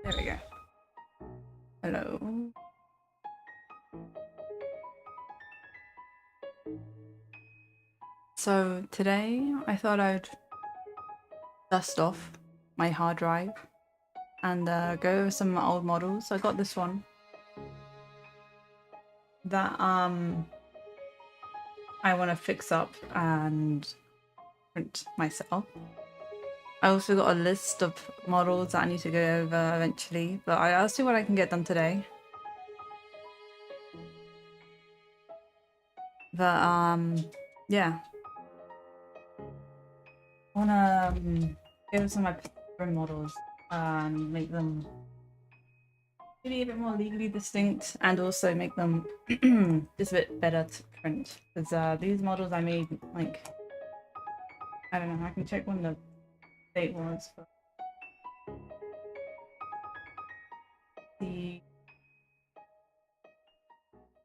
There we go. Hello. So today I thought I'd dust off my hard drive and go over some old models. I got this one that I want to fix up and print myself. I also got a list of models that I need to go over eventually, but I'll see what I can get done today. But yeah, I wanna go over some of my print models and make them maybe a bit more legally distinct, and also make them just a bit better to print. Because these models I made, like, I don't know, I can check when the date was, but the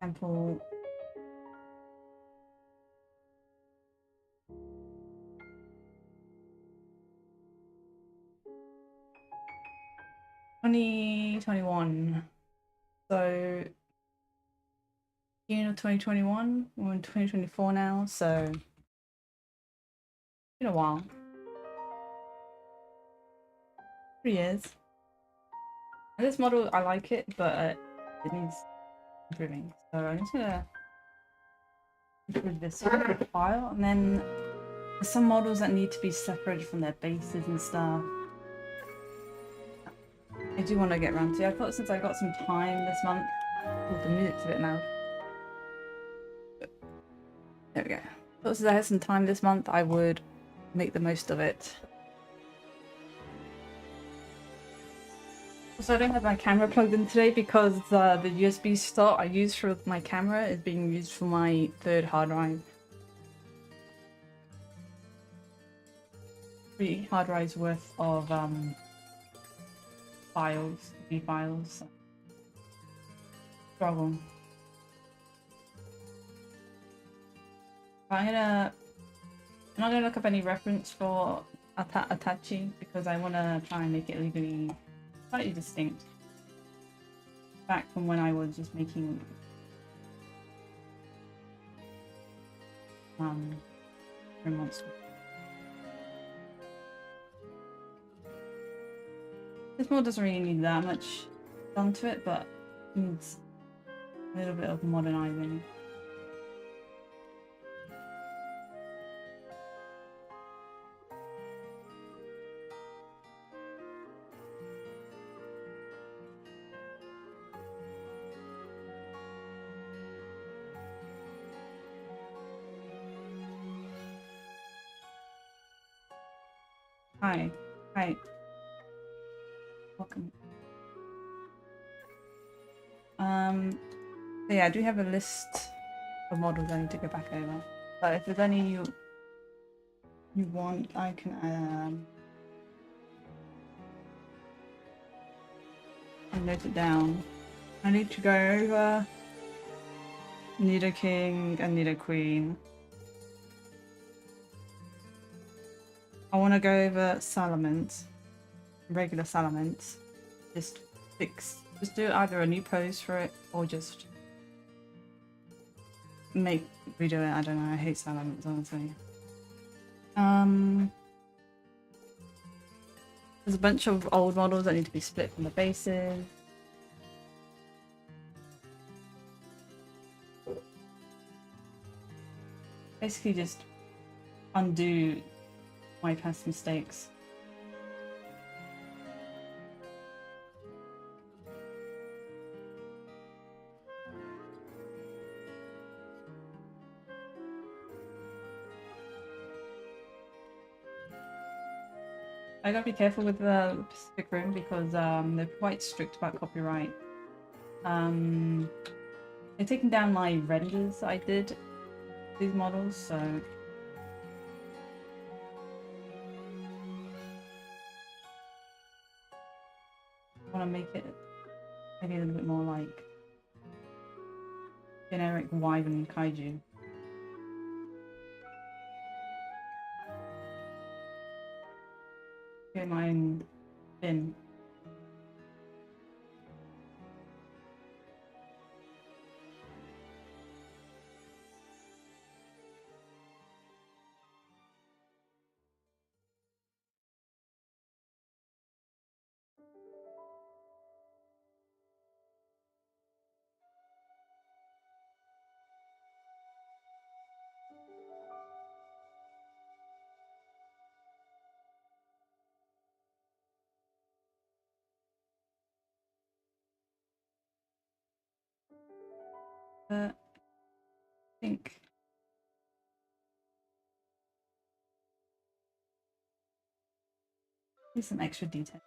example (2021). So June of 2021, we're in 2024 now, so it's been a while. 3 years. And this model, I like it, but it needs improving. So I'm just gonna improve this file, and then there's some models that need to be separated from their bases and stuff. I do want to get around to. I thought since I got some time this month, the music's a bit loud. There we go. I thought since I had some time this month, I would make the most of it. Also, I don't have my camera plugged in today because the USB slot I use for my camera is being used for my third hard drive. 3 hard drives worth of files, files. Struggle. I'm not gonna look up any reference for Atachi because I want to try and make it legally slightly distinct. Back from when I was just making 3 months. This mod doesn't really need that much done to it, but it needs a little bit of modernizing. Hi. Hi. Welcome. So yeah, I do have a list of models I need to go back over. But if there's any you want, I can note it down. I need to go over Nido King and Nido Queen. I want to go over Salamence, regular Salamence. Just do either a new pose for it or just redo it. I don't know. I hate Salamence, honestly. There's a bunch of old models that need to be split from the bases. Basically, just undo my past mistakes. I gotta be careful with the Pacific Rim because they're quite strict about copyright. They're taking down my renders I did these models, so I want to make it maybe a little bit more like generic Wyvern Kaiju. Get mine in. I think there's some extra detail.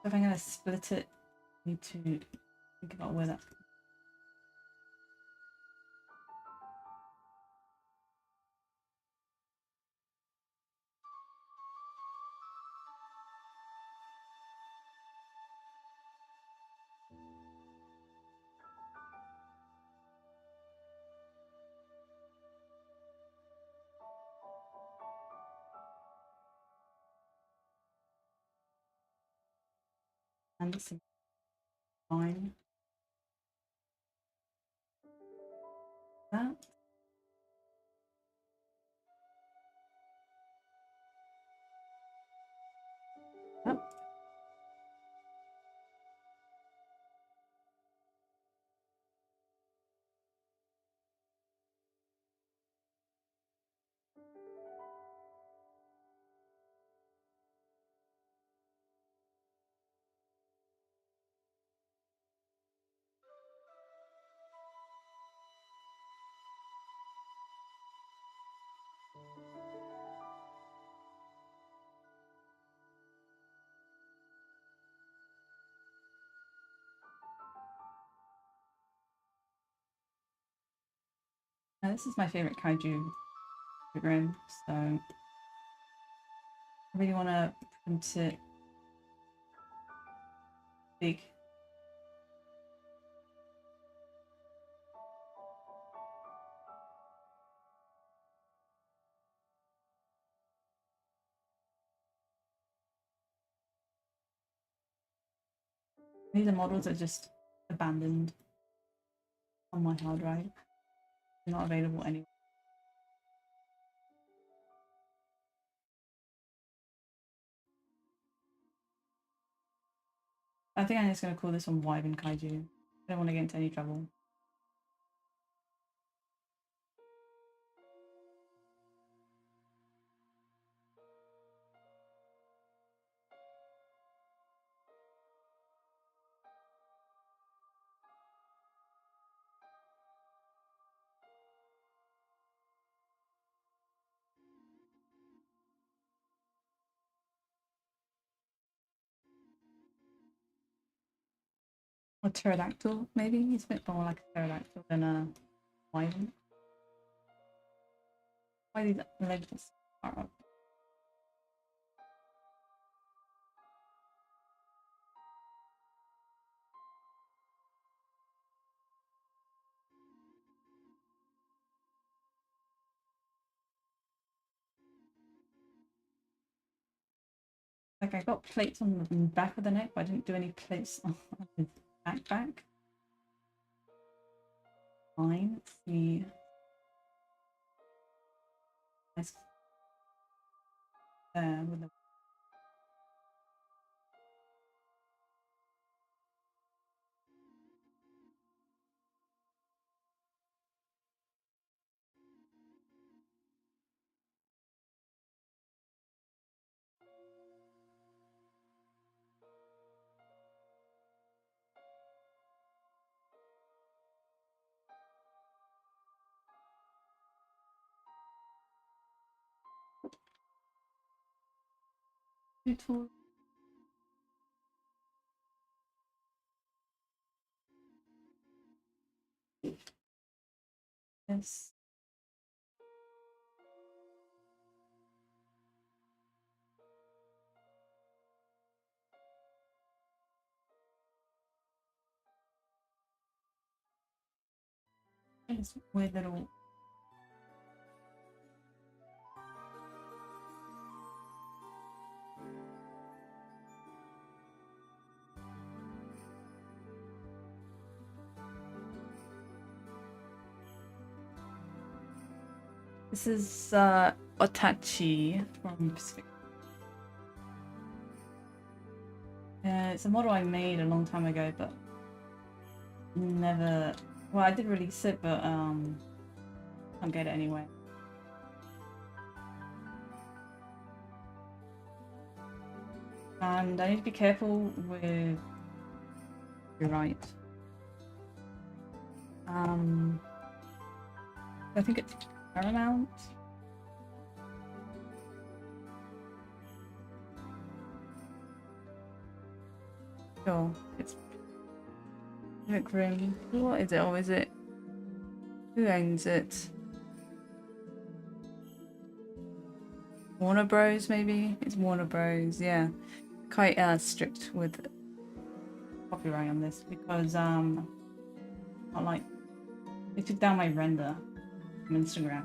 So if I'm gonna split it, I need to think about where that's. And it's fine. That. Yep. Now, this is my favorite kaiju program, so I really want to print it big. These are models that are just abandoned on my hard drive. They're not available anywhere. I think I'm just going to call this one Wyvern Kaiju. I don't want to get into any trouble. Or pterodactyl, maybe? He's a bit more like a pterodactyl than a wyvern. Why these legs are up? Like I got plates on the back of the neck, but I didn't do any plates on the back. Fine. Let's see. Nice. With the too Yes. This weird little. This is Otachi from Pacific. It's a model I made a long time ago, but never. Well, I did release it, but can't get it anywhere. And I need to be careful with. You're right. I think it's Paramount. Sure, it's Pacific Rim. What is it, or is it? Who owns it? Warner Bros. Maybe it's Warner Bros. Yeah, quite strict with copyright on this because I like they took down my render from Instagram.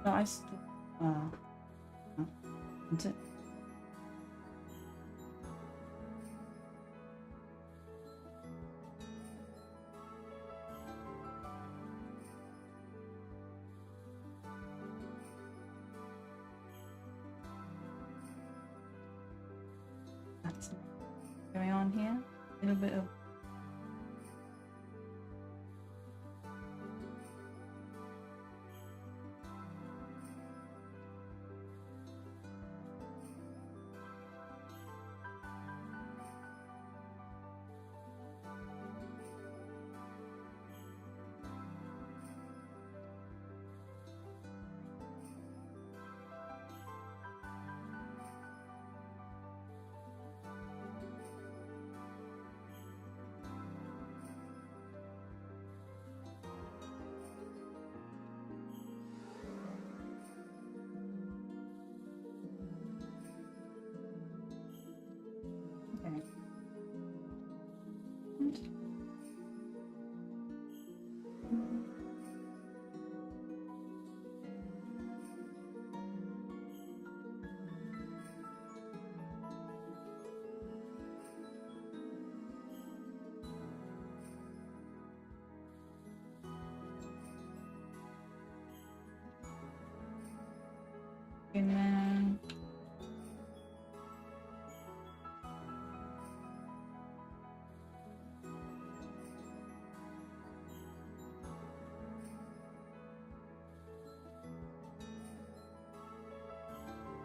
So I still that's going on here. A little bit of in there.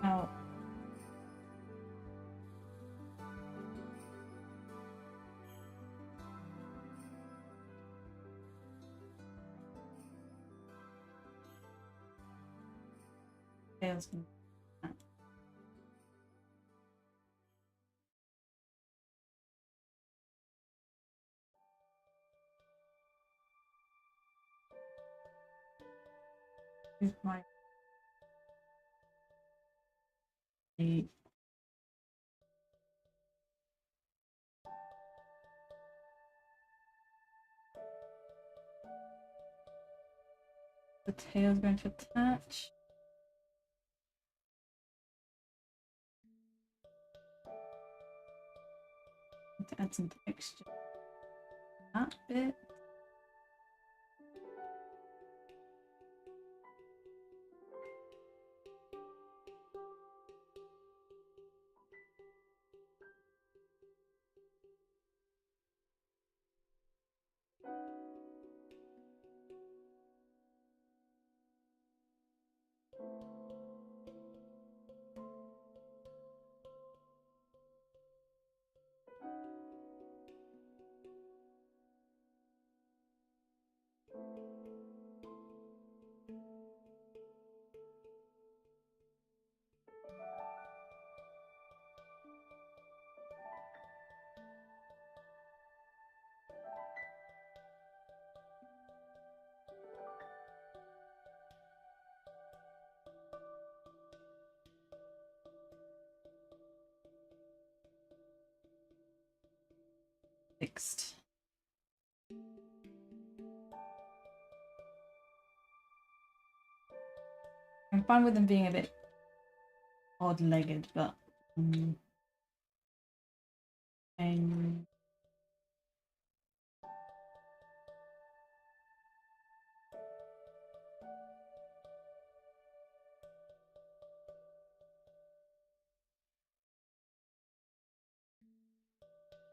Oh. Tails. Here's my the tail's going to attach. To add some texture. That bit. Fixed. I'm fine with them being a bit odd-legged, but and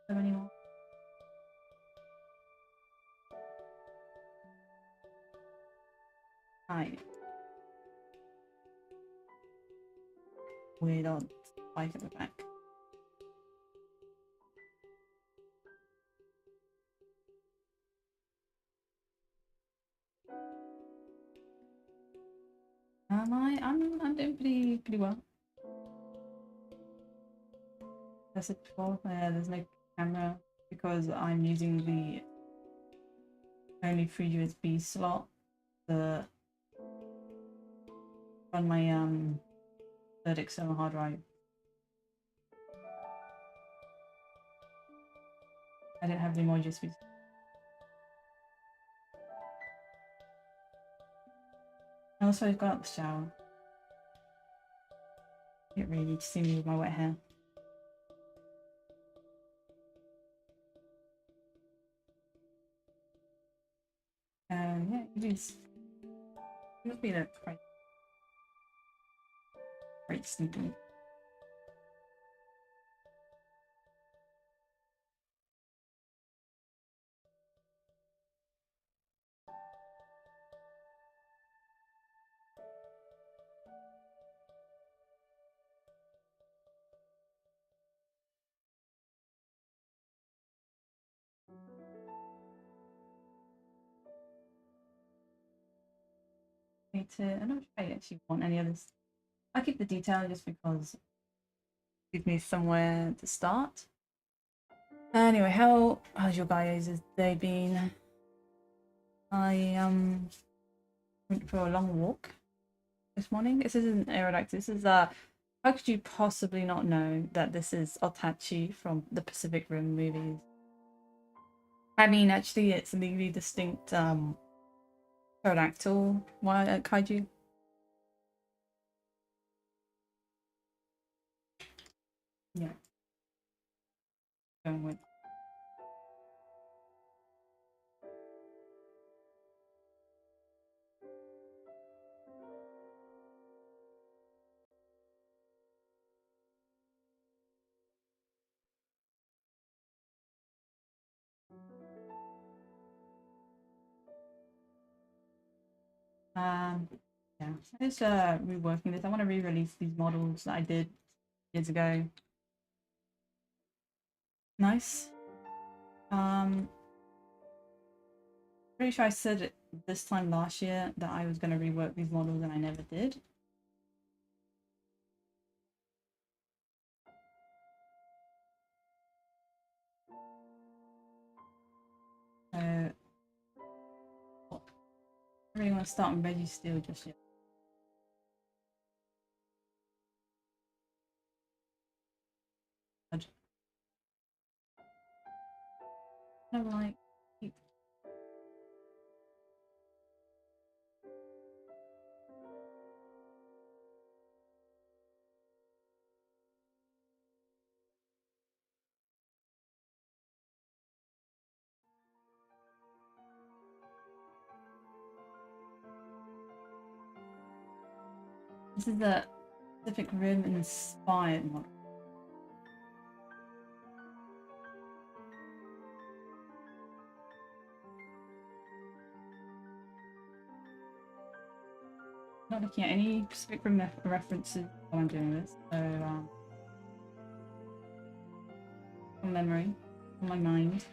so many more. Right. Weird odd spike at the back. Am I? I'm doing pretty well. That's it before. There's no camera because I'm using the only free USB slot to run my third external hard drive. I don't have any more USBs. Also, I've got out the shower. You don't really need to see me with my wet hair. Yeah, it is. It must be quite sneaky. I'm not sure I actually want any others. I keep the detail just because it gives me somewhere to start. Anyway, how's your guys' day been? I went for a long walk this morning. This isn't Aerodactyl. This is how could you possibly not know that this is Otachi from the Pacific Rim movies? I mean, actually, it's a legally distinct pterodactyl kaiju. Yeah. Going with Yeah, I'm just reworking this. I want to re-release these models that I did years ago. Nice. Pretty sure I said it this time last year that I was going to rework these models and I never did. So, I really want to start on Reggie Steel just yet. Kind of like, this is the Pacific Rim inspired model. Not looking at any Pacific Rim references while I'm doing this, so from memory, from my mind.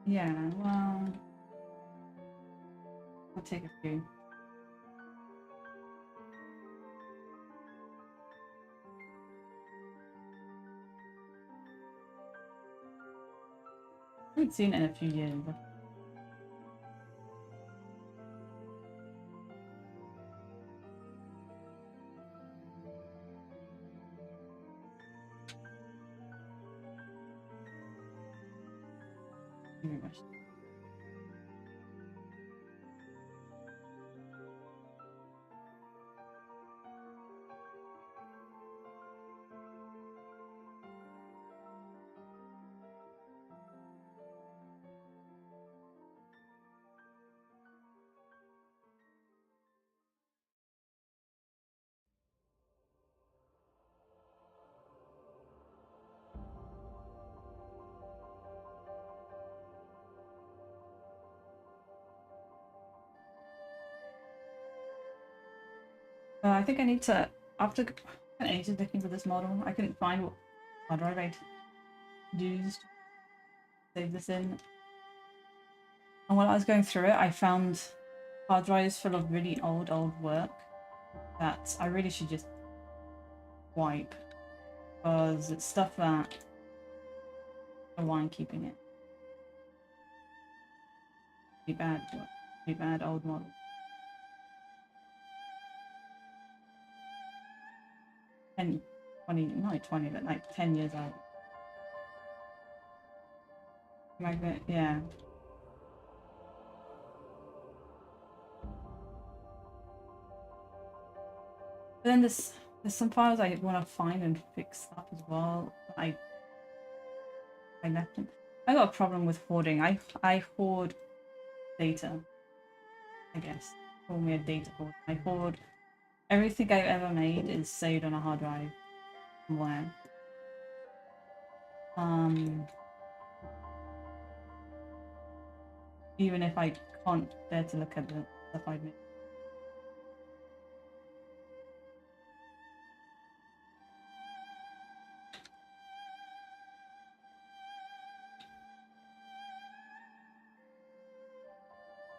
Yeah, well, I'll take a few. I haven't seen it in a few years. I think I need to, after ages looking for this model, I couldn't find what hard drive I'd used to save this in. And while I was going through it, I found hard drives full of really old work that I really should just wipe, because it's stuff that I don't mind keeping it. Pretty bad old model. 10, 20, not 20, but like 10 years old. Magnet, yeah. But then there's some files I want to find and fix up as well. I left them. I got a problem with hoarding. I hoard data, I guess. Call me a data hoard. I hoard everything I've ever made is saved on a hard drive somewhere. Even if I can't bear to look at the stuff I've made.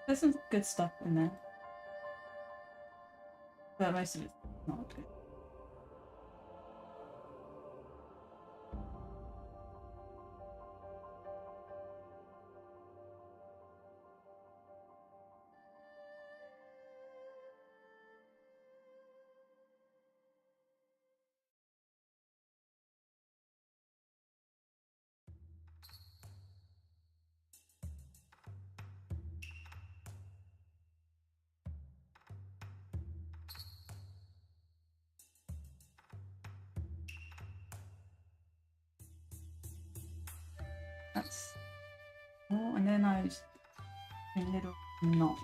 There's some good stuff in there, but most of it's not good. more, and then I just a little notch.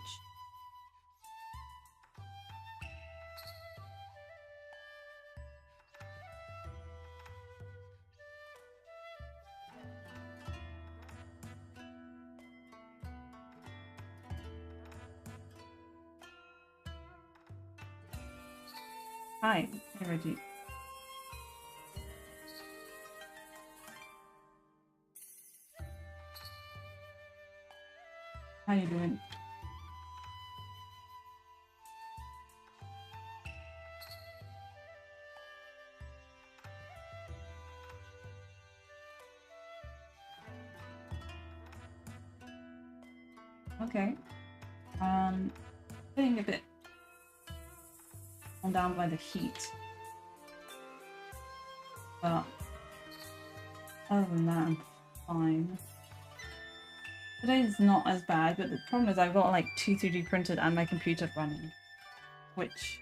Hi, hey Reggie. How you doing? Okay. Getting a bit worn down by the heat. But other than that, I'm fine. Today's not as bad, but the problem is I've got like 2 3D printed and my computer running, which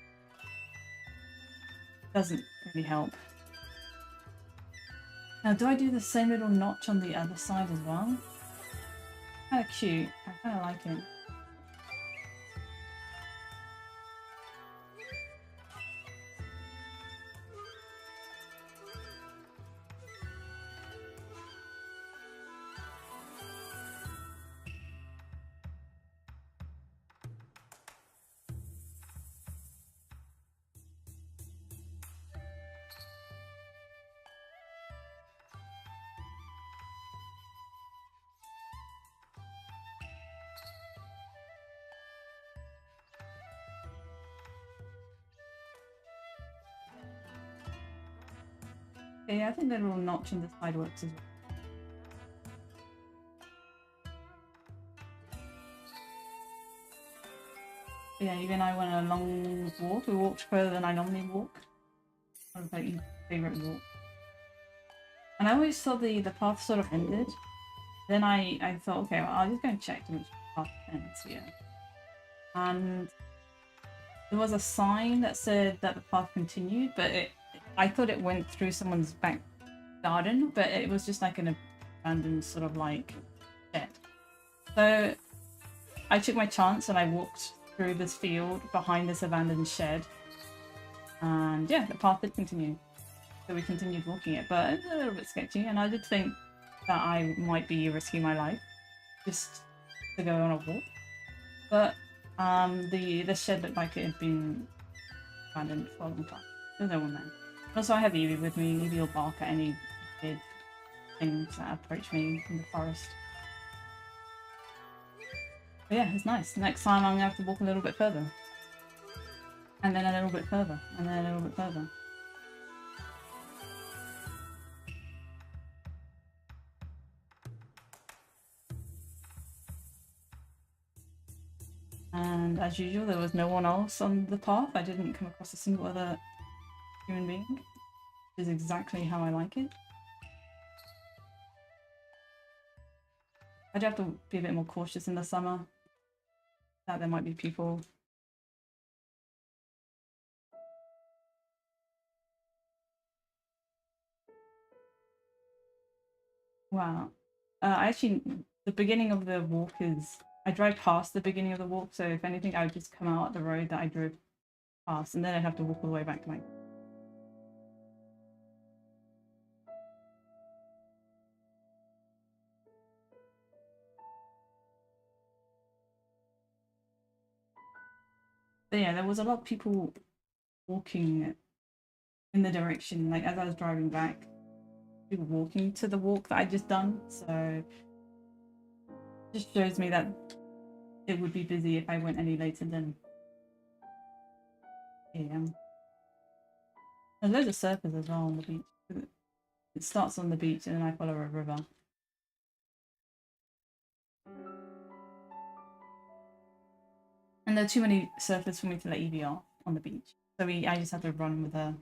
doesn't really help. Now, do I do the same little notch on the other side as well? Kind of cute. I kind of like it. Yeah, I think the little notch in the side works as well. Yeah, even I went on a long walk. We walked further than I normally walk. What about your favourite walk? And I always thought the path sort of ended. Then I thought, okay, well, I'll just go and check to make sure the path ends here. And there was a sign that said that the path continued, but I thought it went through someone's back garden, but it was just like an abandoned sort of like shed. So I took my chance and I walked through this field behind this abandoned shed. And yeah, the path did continue. So we continued walking it, but it's a little bit sketchy, and I did think that I might be risking my life just to go on a walk. But the shed looked like it had been abandoned for a long time. There's no one there. Also, I have Evie with me. Evie will bark at any weird things that approach me in the forest. But yeah, it's nice. Next time I'm gonna have to walk a little bit further. And then a little bit further. And then a little bit further. And as usual, there was no one else on the path. I didn't come across a single other human being. Which is exactly how I like it. I do have to be a bit more cautious in the summer. That there might be people. Wow. Actually, the beginning of the walk is... I drive past the beginning of the walk, so if anything, I would just come out the road that I drove past, and then I'd have to walk all the way back to my... But yeah, there was a lot of people walking in the direction, like as I was driving back, people walking to the walk that I just done, so it just shows me that it would be busy if I went any later than AM. There's loads of surfers as well on the beach. It starts on the beach and then I follow a river. And there are too many surfers for me to let Evie off on the beach. So I just have to run with her.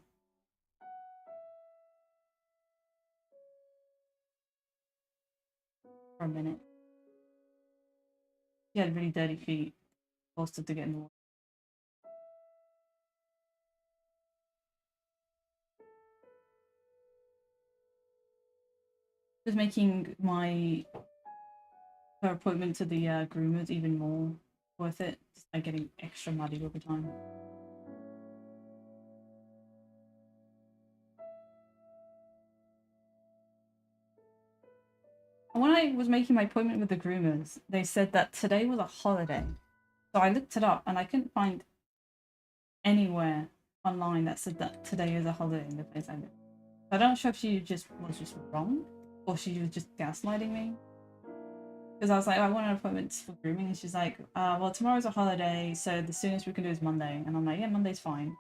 For a minute. She had really dirty feet. Forced her to get in the water. Just making my her appointment to the groomers even more worth it, just like getting extra muddy all the time. When I was making my appointment with the groomers, they said that today was a holiday. So I looked it up and I couldn't find anywhere online that said that today is a holiday in the place I live. So I'm not sure if she was just wrong or she was just gaslighting me. Because I was like, oh, I want an appointment for grooming. And she's like, well, tomorrow's a holiday, so the soonest we can do is Monday. And I'm like, yeah, Monday's fine.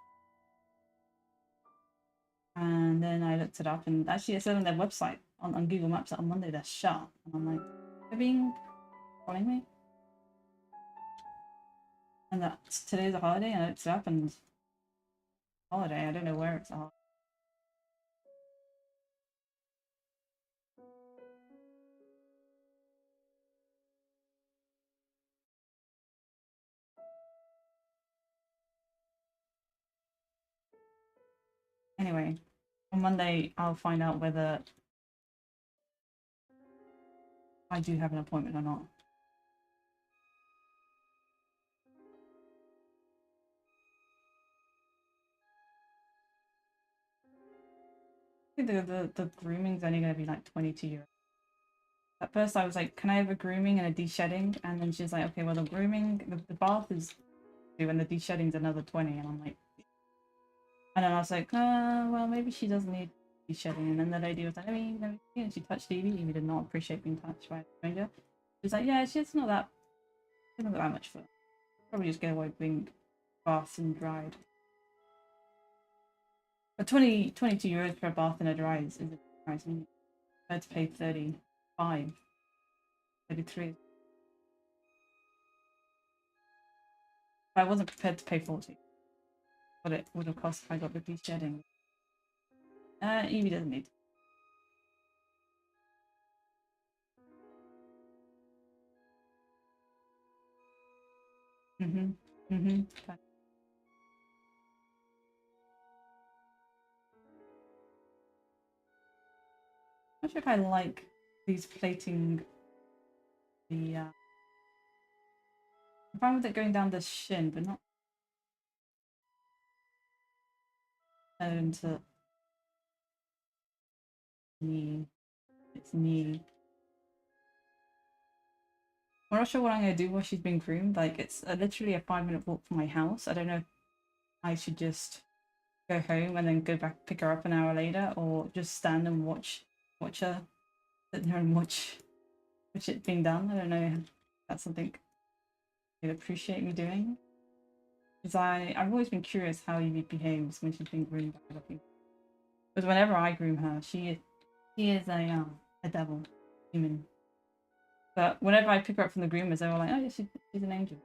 And then I looked it up, and actually it said on their website, on Google Maps, that on Monday they're shut. And I'm like, they're being following me? And that today's a holiday, and I looked it up, and holiday, I don't know where it's a holiday. Anyway, on Monday I'll find out whether I do have an appointment or not. I think the grooming's only going to be like 22 euros. At first I was like, can I have a grooming and a de-shedding? And then she's like, okay, well the grooming, the bath is 2 and the de-shedding's another 20. And I'm like, and then I was like, well maybe she doesn't need de-shedding. And then the lady was like, let me see. And she touched Evie. Evie did not appreciate being touched by a stranger. She's like, yeah, she's not that much fun. Probably just get away with being bathed and dried. But 22 euros for a bath and a dry is a price. I mean, I had to pay 35, 33. But I wasn't prepared to pay 40. What it would have cost if I got the de-shedding. Evie doesn't need to. Okay. I'm not sure if I like these plating the I'm fine with it going down the shin, but not into knee. It's knee. I'm not sure what I'm gonna do while she's being groomed. Like it's literally a 5-minute walk from my house. I don't know if I should just go home and then go back pick her up an hour later, or just stand and watch her, sit there and watch it being done. I don't know if that's something you'd appreciate me doing. Because I've always been curious how Evie behaves when she's being groomed by other people. Because whenever I groom her, she is a devil human. But whenever I pick her up from the groomers, they're all like, "Oh, yeah, she's an angel."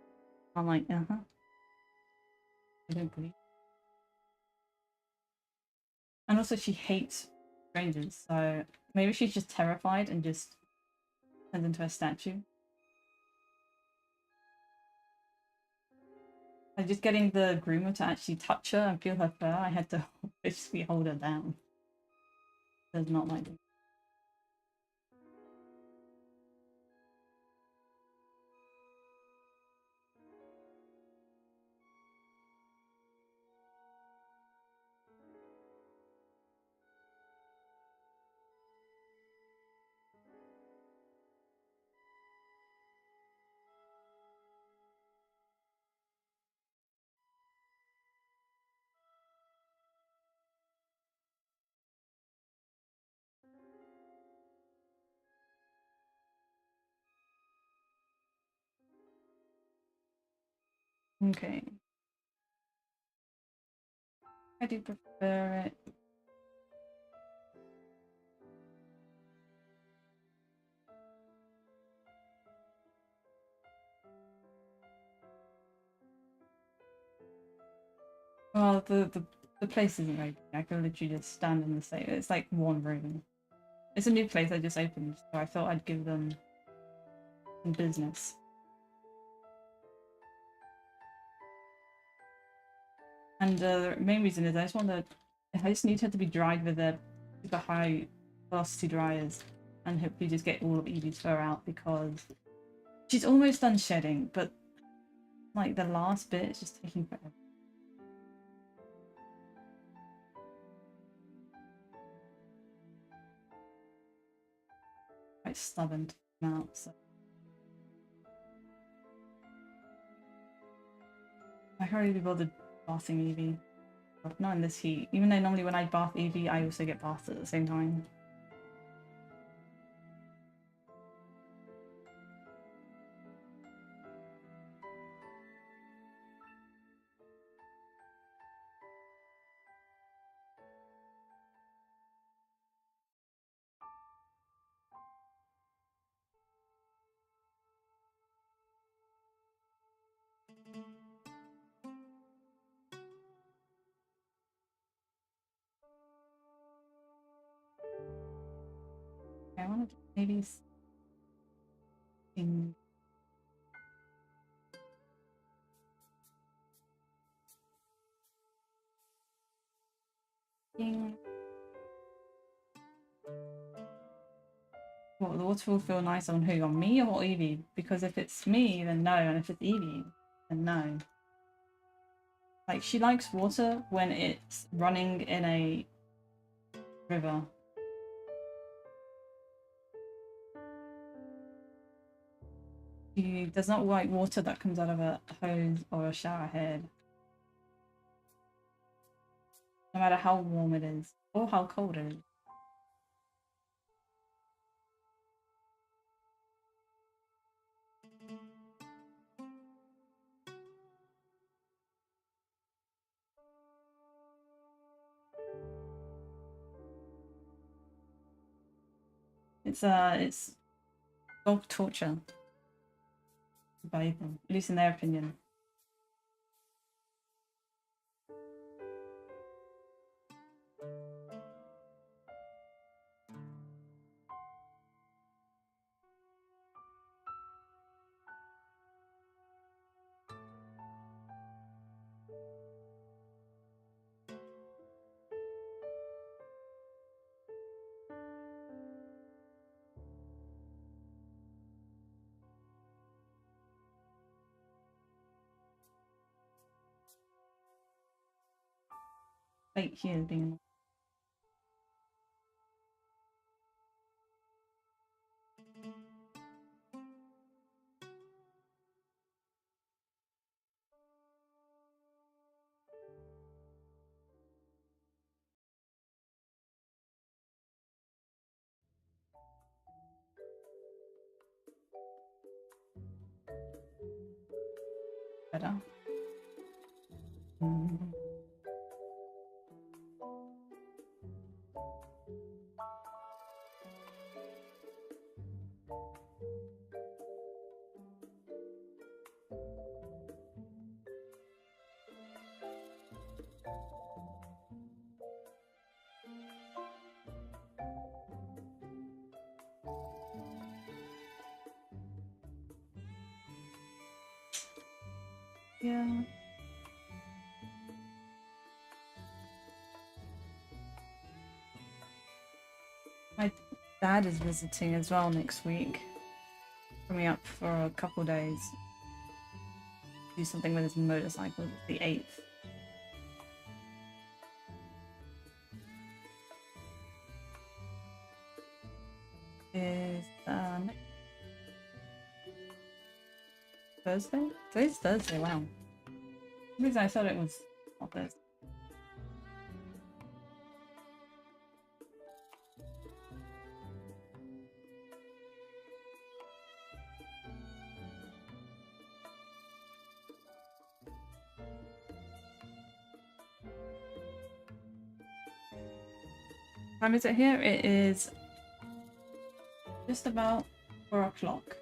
I'm like, I don't believe. And also, she hates strangers, so maybe she's just terrified and just turns into a statue. Like just getting the groomer to actually touch her and feel her fur, I had to basically hold her down. Does not like it. Okay. I do prefer it. Well, the place isn't very big. I can literally just stand in the same. It's like one room. It's a new place I just opened, so I thought I'd give them some business. And the main reason is I just need her to be dried with the super high velocity dryers, and hopefully just get all of Evie's fur out because She's almost done shedding, but like the last bit is just taking forever. Quite stubborn to come out, so I can't really be bothered bathing Evie. Not in this heat. Even though normally when I bath Evie, I also get bathed at the same time. I want to maybe sing. Well, the water will feel nice on who? On me or Evie? Because if it's me, then no, and if it's Evie, then no. Like, she likes water when it's running in a river. She does not like water that comes out of a hose or a shower head. No matter how warm it is, or how cold it is. It's dog torture. By them, at least in their opinion. Fate here being better. Yeah. My dad is visiting as well next week. Coming up for a couple days. Do something with his motorcycle. It's the 8th. Is Thursday? Today's Thursday, wow. For some reason I thought it was not Thursday. What time is it here? It is just about 4 o'clock.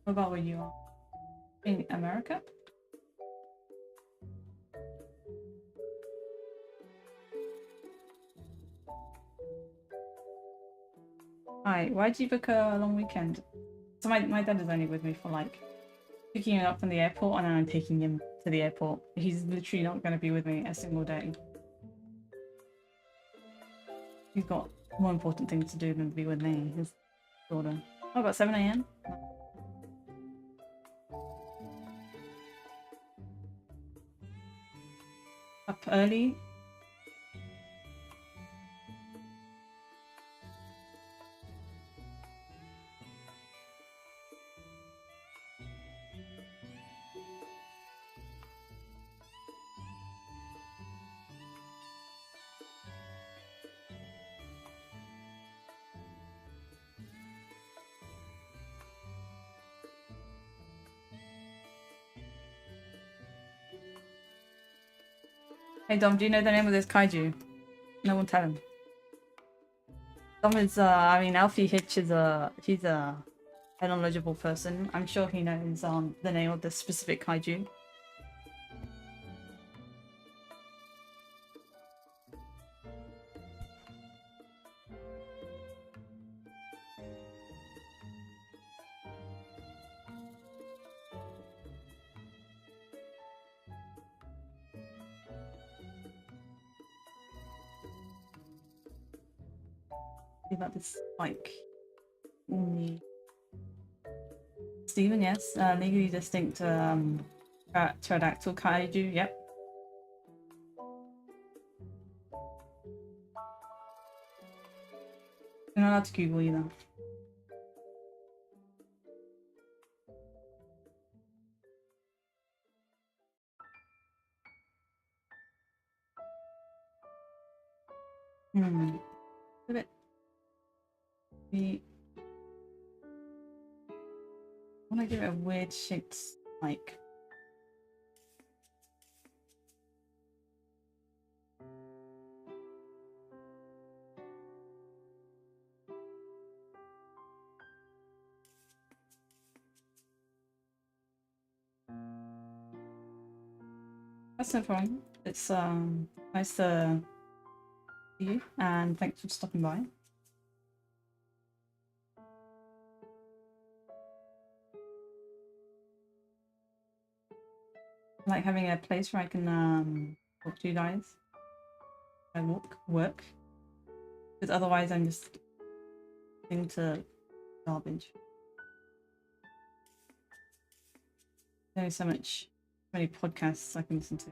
What about where you are? In America? Hi, why'd you book a long weekend? So my dad is only with me for like picking him up from the airport and then I'm taking him to the airport. He's literally not going to be with me a single day. He's got more important thing to do than be with me, his daughter. Oh, about 7 AM? Up early? Hey Dom, do you know the name of this kaiju? No one tell him. Dom is, I mean, Alfie Hitch is he's a knowledgeable person. I'm sure he knows the name of this specific kaiju. About this like Stephen, yes, legally distinct pterodactyl kaiju. Yep. You're not allowed to Google either. A bit. I want to give it a weird shaped like. That's no problem. It's nice to see you, and thanks for stopping by. I like having a place where I can talk to you guys. I work. Because otherwise I'm just into garbage. There's so many podcasts I can listen to.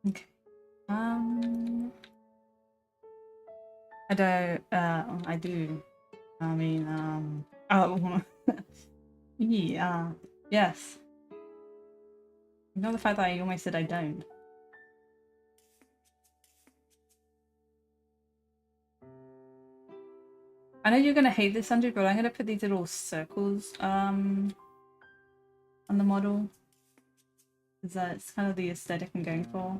Okay. I do. I mean, oh, yeah, yes. You know the fact that I almost said I don't. I know you're gonna hate this, Andrew, but I'm gonna put these little circles on the model. Because it's kind of the aesthetic I'm going for.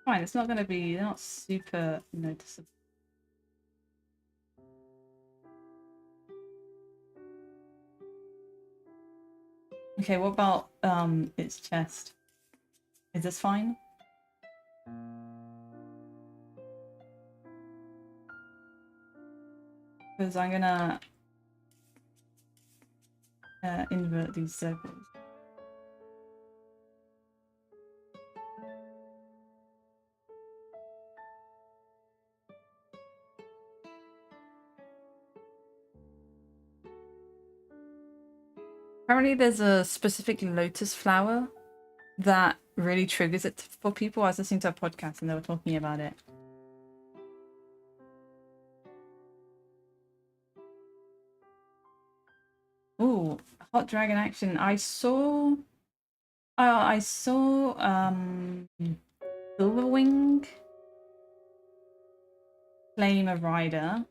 Fine, it's not gonna be, not super noticeable. Okay, what about its chest? Is this fine? Because I'm gonna invert these circles. Apparently there's a specific lotus flower that really triggers it for people. I was listening to a podcast and they were talking about it. Ooh, hot dragon action. I saw Silverwing. claim a rider.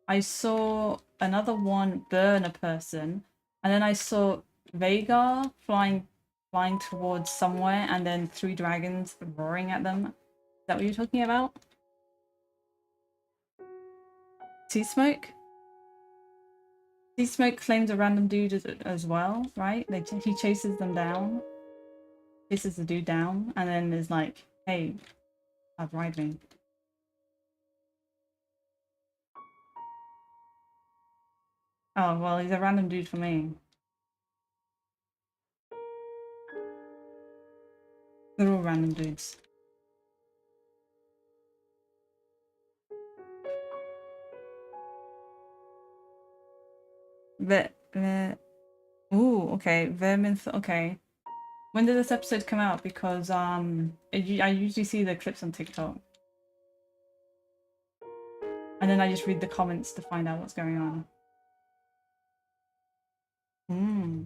I saw another one burn a person, and then I saw Vhagar flying towards somewhere, and then 3 dragons roaring at them. Is that what you're talking about? Sea Smoke? Sea Smoke claims a random dude as well, right? He chases them down. Chases the dude down, and then is like, hey, I've ride me. Oh, well, he's a random dude for me. They're all random dudes. But, ooh, okay, Vermin, okay. When did this episode come out? Because, I usually see the clips on TikTok. And then I just read the comments to find out what's going on. Hmm.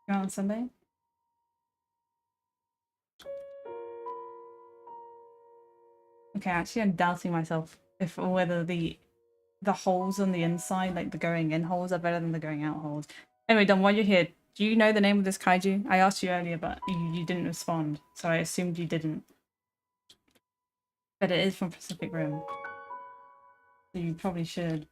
Go on Sunday? Okay, actually I'm doubting myself if whether the holes on the inside, like the going in holes, are better than the going out holes. Anyway, Dom, while you're here, do you know the name of this kaiju? I asked you earlier, but you didn't respond, so I assumed you didn't. But it is from Pacific Rim, so you probably should.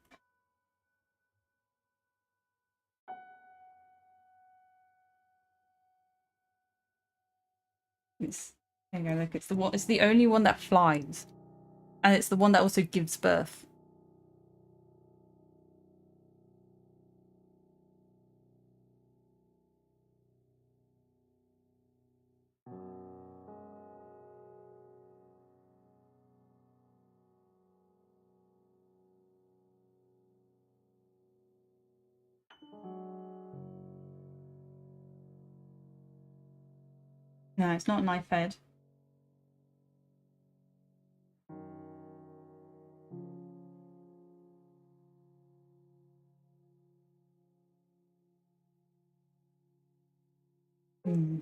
There you go, look, it's the only one that flies. And it's the one that also gives birth. No, it's not knife fed. Hmm.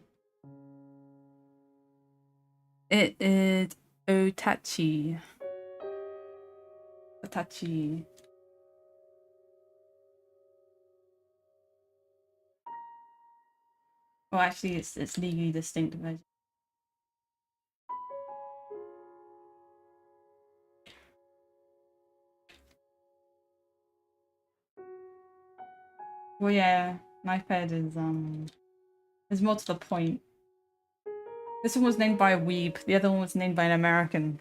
It is Otachi. Otachi. Well, actually, it's legally distinct. Well, yeah, knife fed is more to the point. This one was named by a weeb. The other one was named by an American.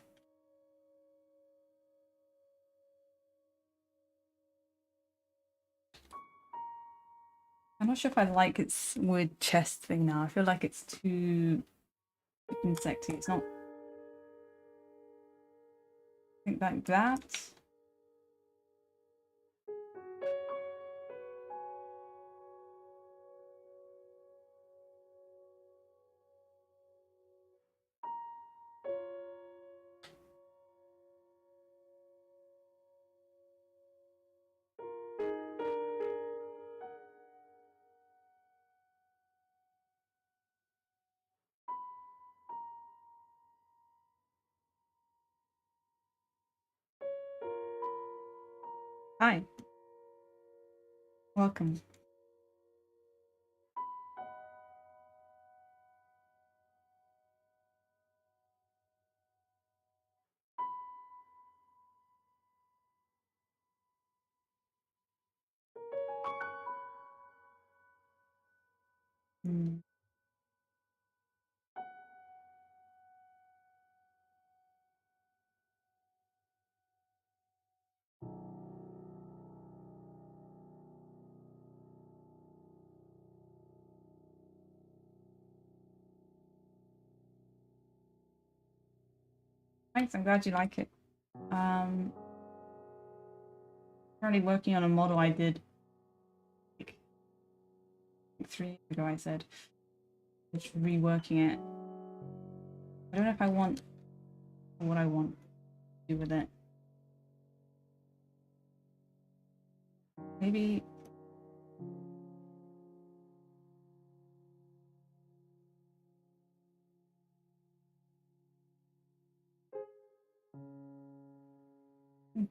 I'm not sure if I like its wood chest thing now. I feel like it's too insecty. It's not. I think like that. Hi. Welcome. Mm. Thanks, I'm glad you like it. Currently working on a model I did like 3 years ago, I said. Just reworking it. I don't know if I want what I want to do with it. Maybe Do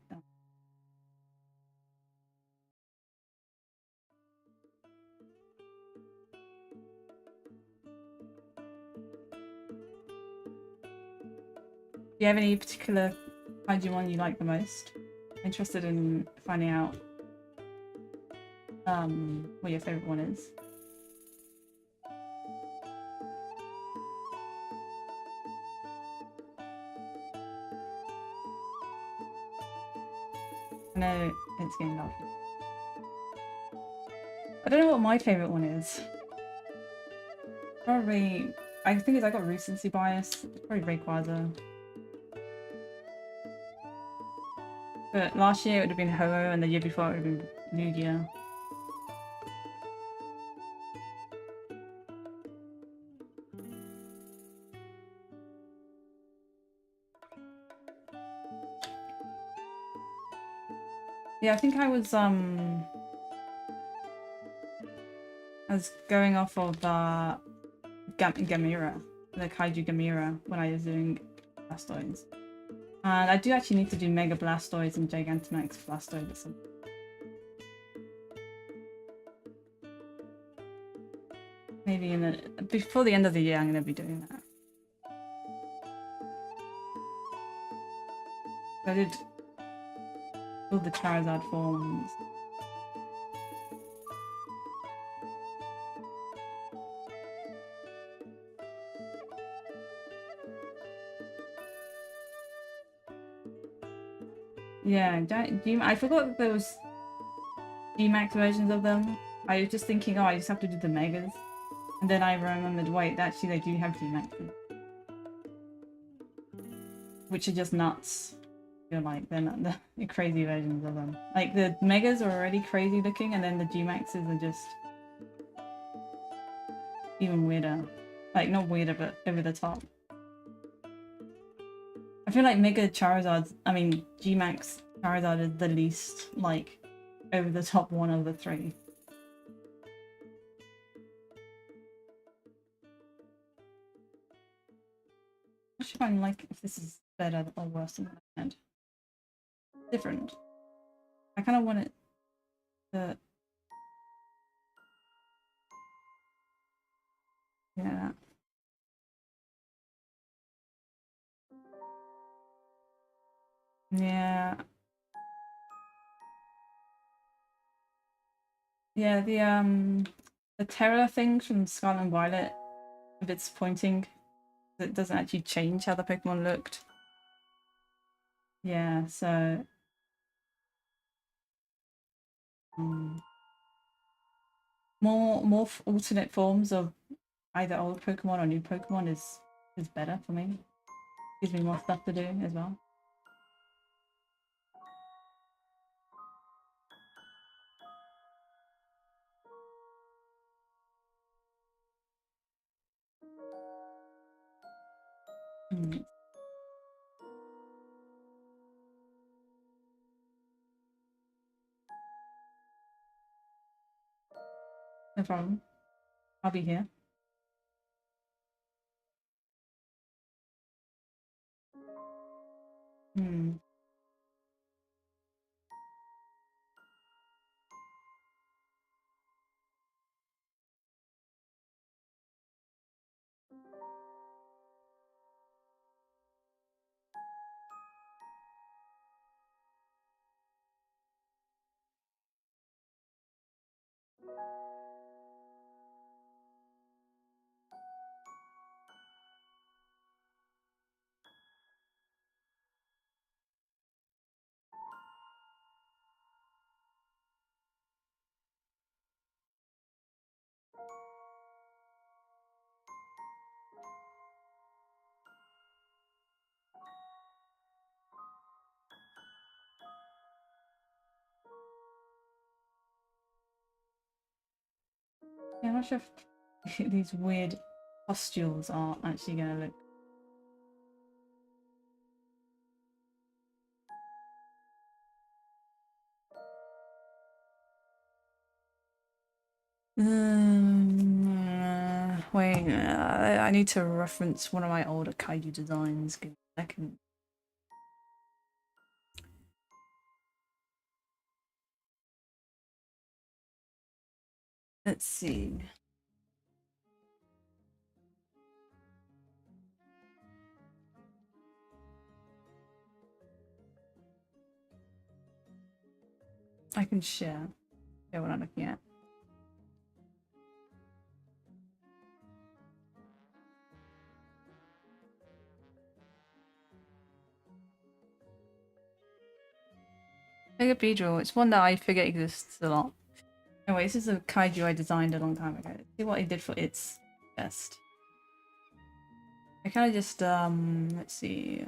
you have any particular Digimon you like the most? I'm interested in finding out what your favorite one is. I know it's getting off. I don't know what my favorite one is. Probably, I think I got recency bias. It's probably Rayquaza. But last year it would have been Ho-Oh, and the year before it would have been Lugia. Yeah, I think I was going off of Gamera, the Kaiju Gamera, when I was doing Blastoise. And I do actually need to do Mega Blastoise and Gigantamax Blastoise at some. Maybe before the end of the year I'm gonna be doing that. I did all the Charizard forms. Yeah, I forgot that there was G-Max versions of them. I was just thinking, oh, I just have to do the Megas. And then I remembered, wait, actually they do have G-Maxes. Which are just nuts. You're like, they're not the crazy versions of them. Like, the Megas are already crazy looking, and then the G-Maxes are just even weirder. Like, not weirder, but over the top. I feel like Mega Charizard, I mean, G-Max Charizard is the least, like, over the top one of the three. I should find, like, if this is better or worse than what I had. Different. I kind of want it to... Yeah. Yeah. Yeah, the terror thing from Scarlet and Violet, a bit disappointing. It doesn't actually change how the Pokemon looked. Yeah, so more alternate forms of either old Pokemon or new Pokemon is better for me. Gives me more stuff to do as well. No problem. I'll be here. Yeah, I'm not sure if these weird pustules are actually going to look. Wait, I need to reference one of my older kaiju designs. Give me a second. Let's see. I can share what I'm looking at. Mega Beedrill, it's one that I forget exists a lot. Anyway, this is a kaiju I designed a long time ago. Let's see what I did for its best. I kind of just, let's see.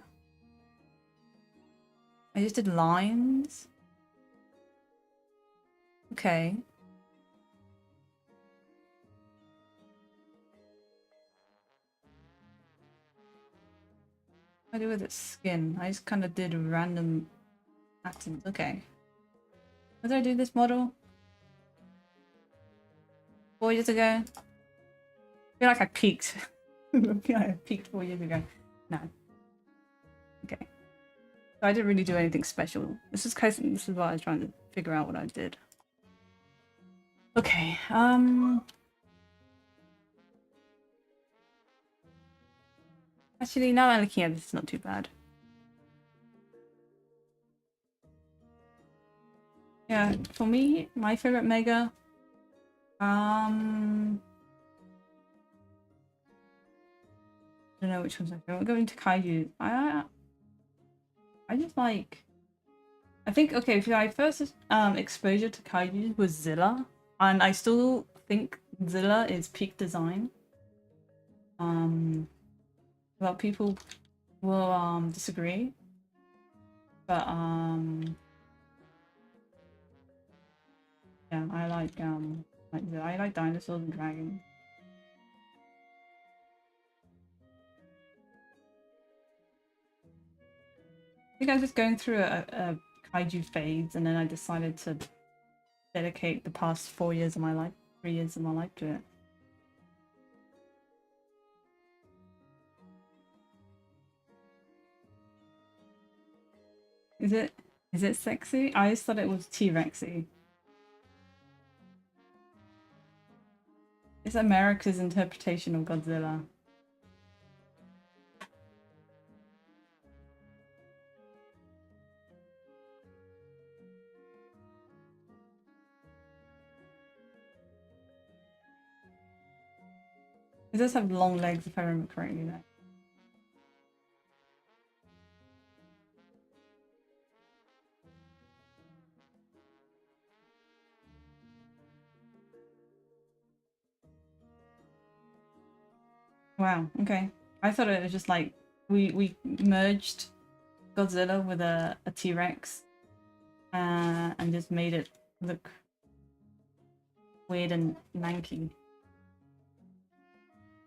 I just did lines. Okay. What do I do with its skin? I just kind of did random patterns. Okay. What did I do this model? 4 years ago? I feel like I peaked. I feel like I peaked 4 years ago. No. Okay. So I didn't really do anything special. This is what I was trying to figure out what I did. Okay, actually, now I'm looking at this, it's not too bad. Yeah, for me, my favorite mega, I don't know which one's my favorite. We're going to kaiju. I just like, I think, okay, if my first exposure to kaiju was Zilla, and I still think Zilla is peak design. Well, people will disagree, but yeah, I like dinosaurs and dragons. I think I was just going through a kaiju phase, and then I decided to dedicate the past 4 years of my life, 3 years of my life to it. Is it sexy? I just thought it was T-Rexy. It's America's interpretation of Godzilla. It does have long legs, if I remember correctly, though. Wow, okay. I thought it was just like we merged Godzilla with a T-Rex and just made it look weird and lanky.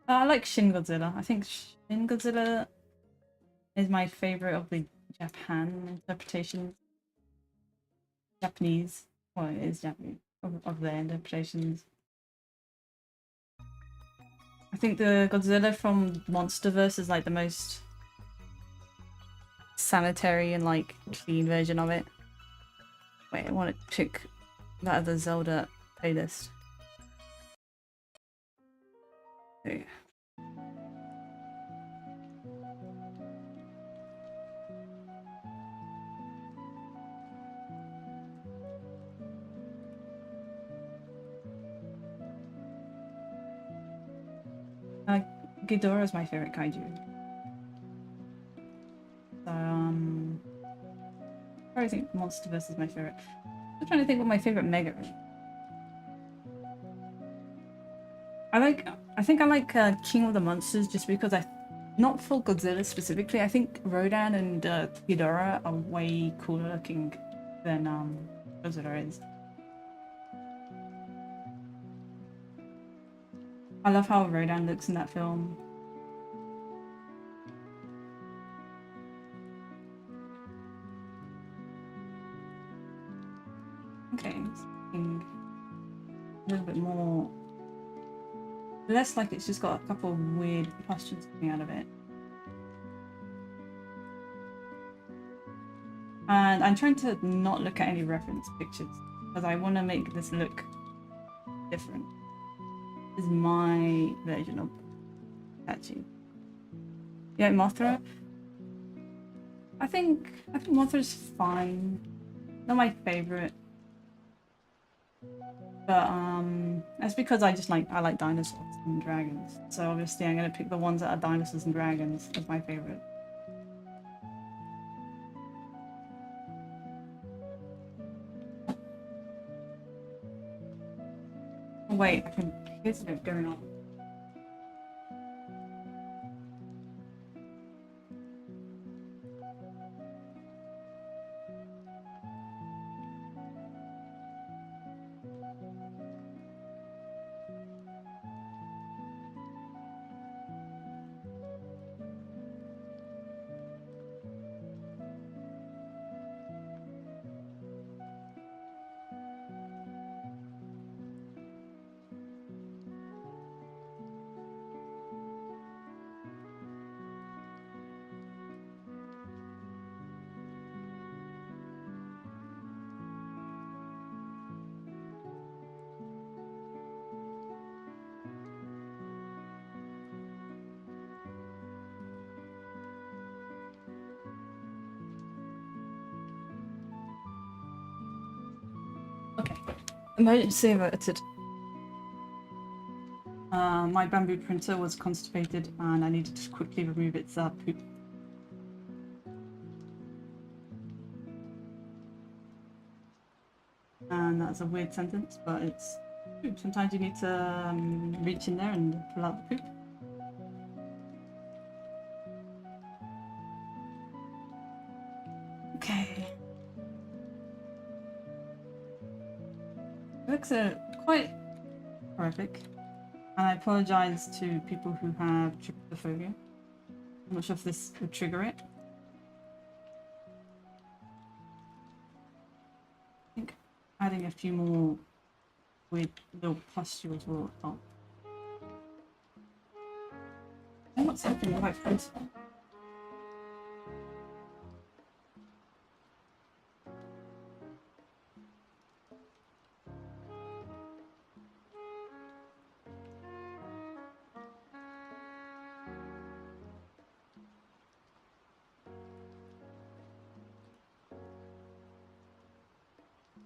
I like Shin Godzilla. I think Shin Godzilla is my favorite of the Japan interpretations. Japanese. Well, it is Japanese of their interpretations. I think the Godzilla from MonsterVerse is like the most sanitary and like clean version of it. Wait, I want to pick that other Zelda playlist. Okay. Ghidorah is my favorite kaiju. So, I think MonsterVerse is my favorite. I'm trying to think what my favorite mega is. I think I like King of the Monsters just because not for Godzilla specifically, I think Rodan and Ghidorah are way cooler looking than Godzilla is. I love how Rodan looks in that film. Okay, a little bit more. Less like it's just got a couple of weird questions coming out of it. And I'm trying to not look at any reference pictures because I want to make this look different. is my version of catchy. Yeah, Mothra. I think Mothra's fine. Not my favorite. But that's because I like dinosaurs and dragons. So obviously I'm gonna pick the ones that are dinosaurs and dragons as my favorite. Oh, wait, I can hear something going on. Okay, emergency averted. My bamboo printer was constipated and I needed to quickly remove its poop. And that's a weird sentence, but it's true. Sometimes you need to reach in there and pull out the poop. Okay. It looks quite horrific. And I apologize to people who have trypophobia. I'm not sure if this would trigger it. I think adding a few more weird little pustules will help. What's happening with my friends?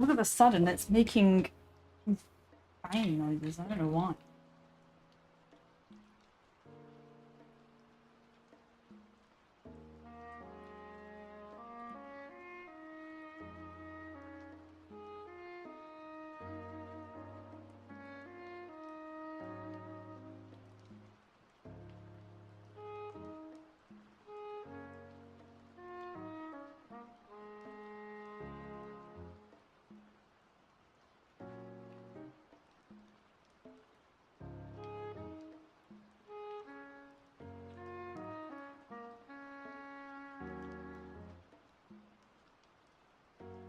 All of a sudden, it's making banging noises. I don't know why.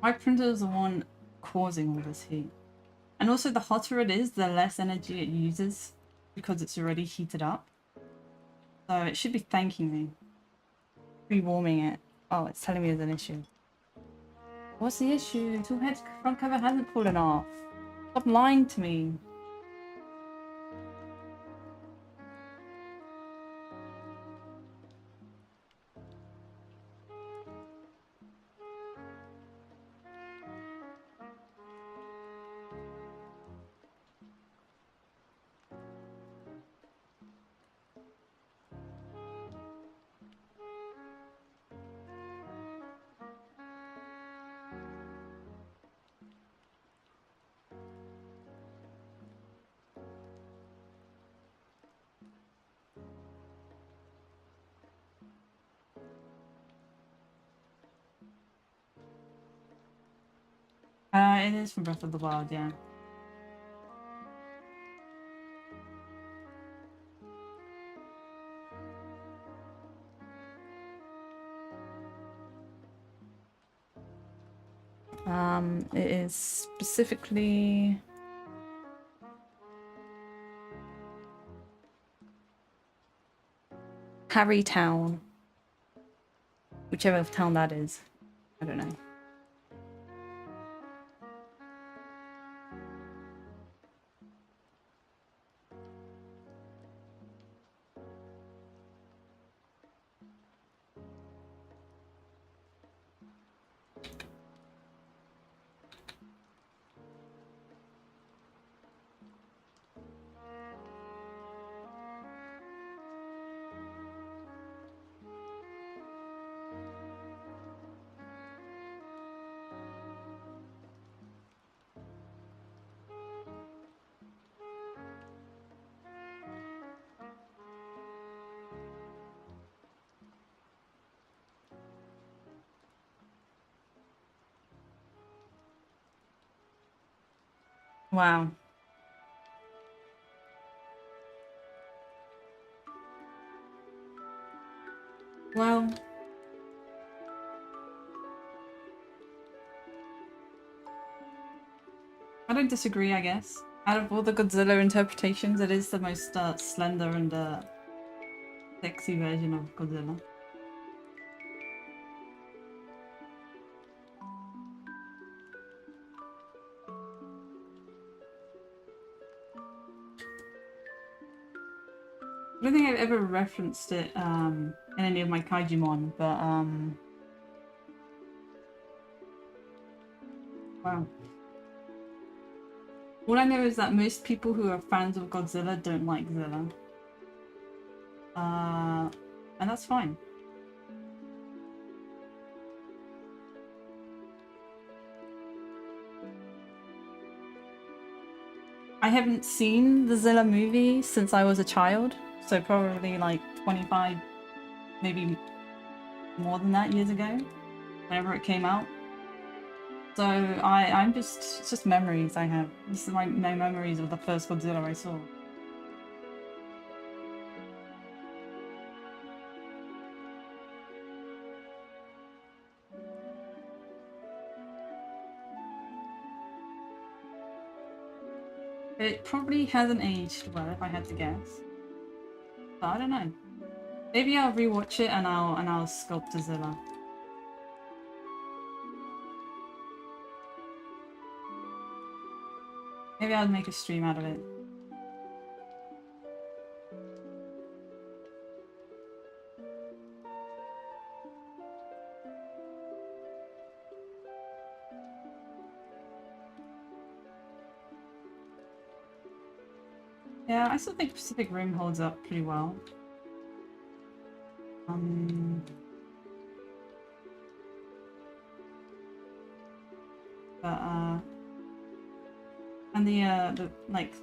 My printer is the one causing all this heat. And also the hotter it is, the less energy it uses because it's already heated up. So it should be thanking me. Pre-warming it. Oh, it's telling me there's an issue. What's the issue? Toolhead front cover hasn't fallen off. Stop lying to me. It is from Breath of the Wild, yeah. It is specifically Harrytown. Whichever town that is. I don't know. Wow. Well, I don't disagree, I guess. Out of all the Godzilla interpretations, it is the most slender and sexy version of Godzilla. I don't think I've ever referenced it in any of my Kaijumon, but wow. All I know is that most people who are fans of Godzilla don't like Zilla. And that's fine. I haven't seen the Zilla movie since I was a child, so probably like 25, maybe more than that years ago, whenever it came out. So I'm just, it's just memories I have. This is my memories of the first Godzilla I saw. It probably hasn't aged well, if I had to guess. But I don't know. Maybe I'll rewatch it and I'll sculpt a Zilla. Maybe I'll make a stream out of it. Yeah, I still think Pacific Rim holds up pretty well. And the like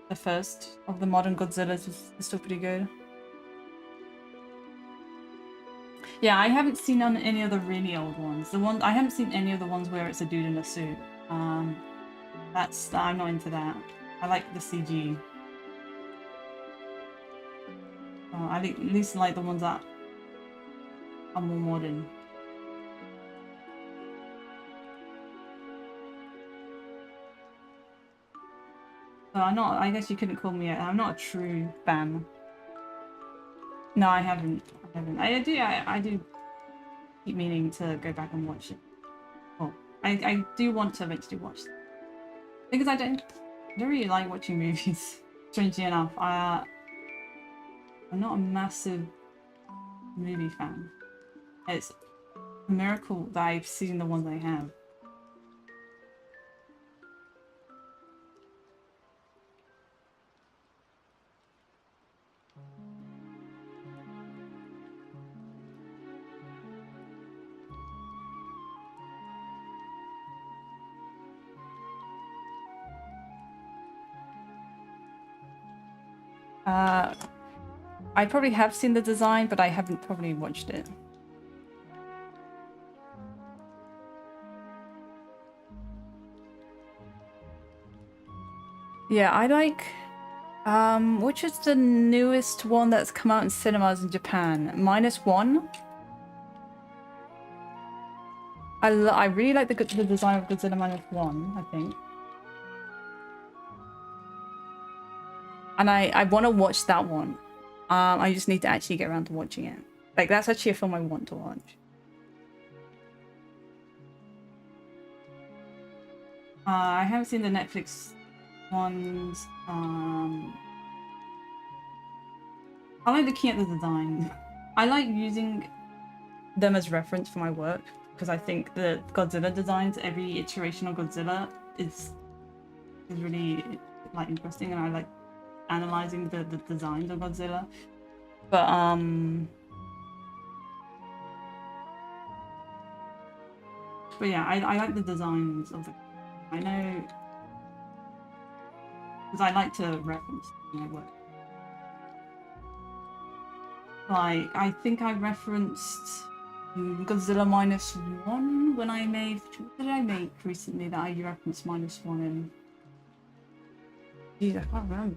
the first of the modern Godzillas is still pretty good. Yeah, I haven't seen on any of the really old ones. I haven't seen any of the ones where it's a dude in a suit. I'm not into that. I like the CG. I at least like the ones that are more modern. So I guess you couldn't call me I'm not a true fan. No, I haven't. I do keep meaning to go back and watch it. Well, I do want to eventually watch it. Because I don't really like watching movies, strangely enough. I'm not a massive movie fan. It's a miracle that I've seen the ones I have. I probably have seen the design, but I haven't probably watched it. Yeah, I like which is the newest one that's come out in cinemas in Japan? -1. I really like the design of Godzilla -1, I think. And I want to watch that one. I just need to actually get around to watching it. Like, that's actually a film I want to watch. I haven't seen the Netflix ones. I like looking at the design. I like using them as reference for my work because I think the Godzilla designs, every iteration of Godzilla is really like interesting, and I like analyzing the designs of Godzilla. But yeah, I like the designs of the. I know because I like to reference my work. Like, I think I referenced Godzilla -1 when I made. What did I make recently that I referenced -1 in? Geez, I can't remember.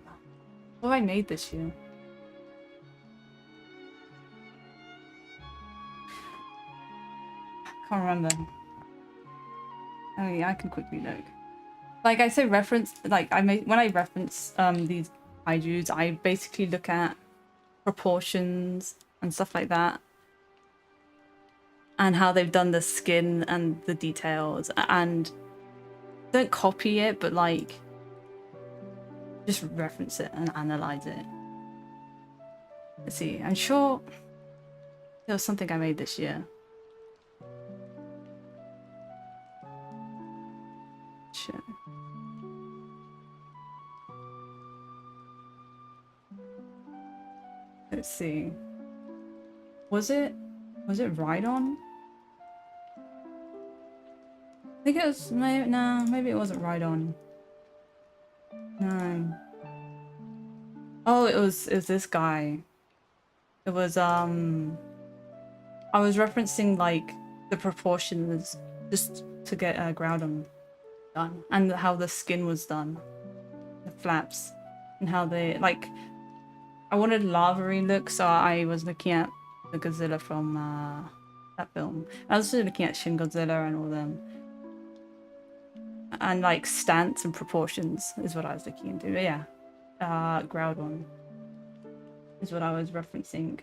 What have I made this year? Can't remember. I mean, I can quickly look. Like I say, reference. Like when I reference these kaijus, I basically look at proportions and stuff like that, and how they've done the skin and the details, and don't copy it, but like just reference it and analyze it. Let's see. I'm sure there was something I made this year. Shit. Let's see. Was it Ride On? I think it was maybe it wasn't Ride On. No. Oh, it was this guy. It was I was referencing like the proportions just to get Groudon done, and how the skin was done, the flaps, and how they like. I wanted lava-y look, so I was looking at the Godzilla from that film. I was also looking at Shin Godzilla and all them, and like stance and proportions is what I was looking into. But yeah, Groudon is what I was referencing.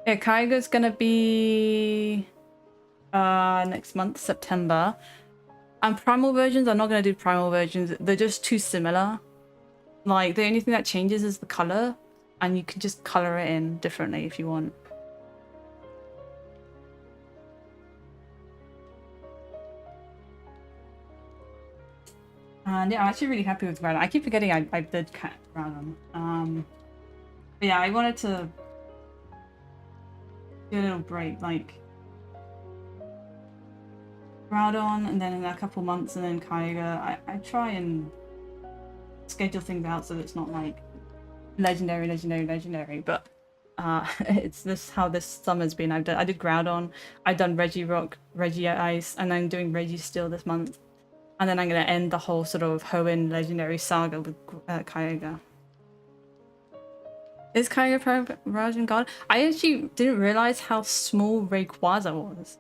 Yeah, Kaiga's gonna be next month, September. And primal versions, I'm not gonna do primal versions. They're just too similar. Like the only thing that changes is the color, and you can just color it in differently if you want. And yeah, I'm actually really happy with Groudon. I keep forgetting I did cat Groudon. But yeah, I wanted to do a little break, like Groudon, and then in a couple months, and then Kaiga. I try and schedule things out so it's not like legendary, but it's this how this summer's been. I did Groudon, I've done Regirock, Regice, and I'm doing Registeel this month, and then I'm gonna end the whole sort of Hoenn legendary saga with Kaiga. Is Kaiga Rajan God? I actually didn't realize how small Rayquaza was.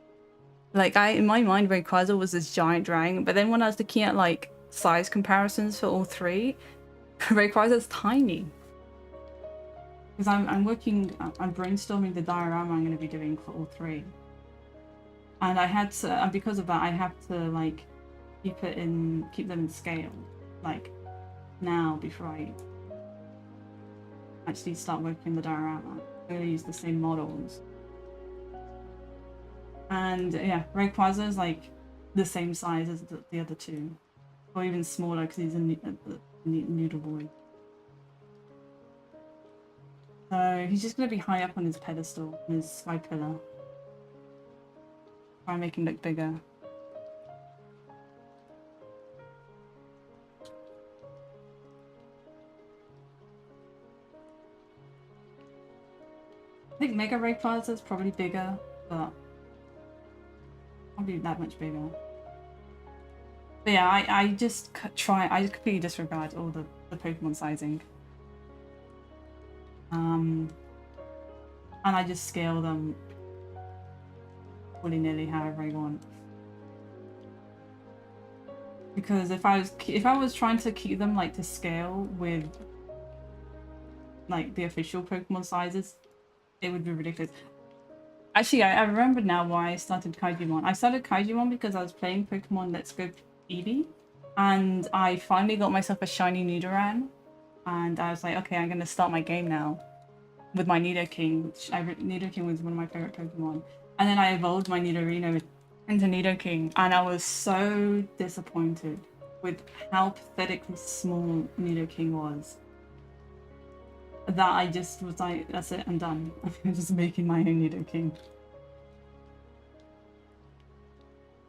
Like in my mind, Rayquaza was this giant dragon, but then when I was looking at like size comparisons for all three, Rayquaza's tiny. Because I'm brainstorming the diorama I'm going to be doing for all three, and I had to, and because of that, I have to like keep them in scale, like now before I actually start working the diorama. I'm going to use the same models, and yeah, Rayquaza is like the same size as the other two, or even smaller because he's a noodle boy. So he's just going to be high up on his pedestal, on his sky pillar. Try and make him look bigger. I think Mega Rayquaza is probably bigger, but probably that much bigger. But yeah, I just completely disregard all the Pokemon sizing. And I just scale them willy-nilly however I want. Because if I was trying to keep them like to scale with like the official Pokemon sizes, it would be ridiculous. Actually, I remember now why I started Kaijimon. I started Kaijimon because I was playing Pokemon Let's Go Eevee, and I finally got myself a shiny Nidoran, and I was like, okay, I'm gonna start my game now with my Nidoking. Nidoking was one of my favorite Pokemon, and then I evolved my Nidorino into Nidoking, and I was so disappointed with how pathetically small Nidoking was that I just was like, that's it, I'm done. I'm just making my own Nidoking.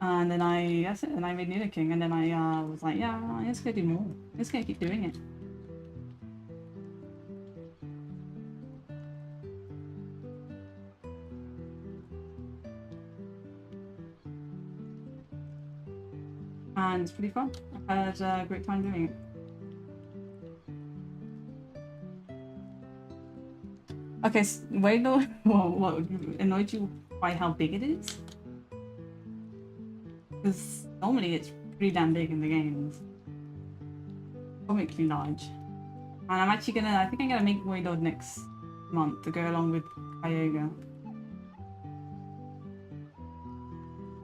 And then that's it, and I made Nidoking, and then I was like, yeah, I'm just gonna do more. I'm just gonna keep doing it. and it's pretty fun. I've had a great time doing it. Okay, so wait, no, what annoyed you by how big it is? Because normally it's pretty damn big in the games. Comically large. And I'm actually gonna, I think I'm gonna make Warlord next month to go along with Kyogre.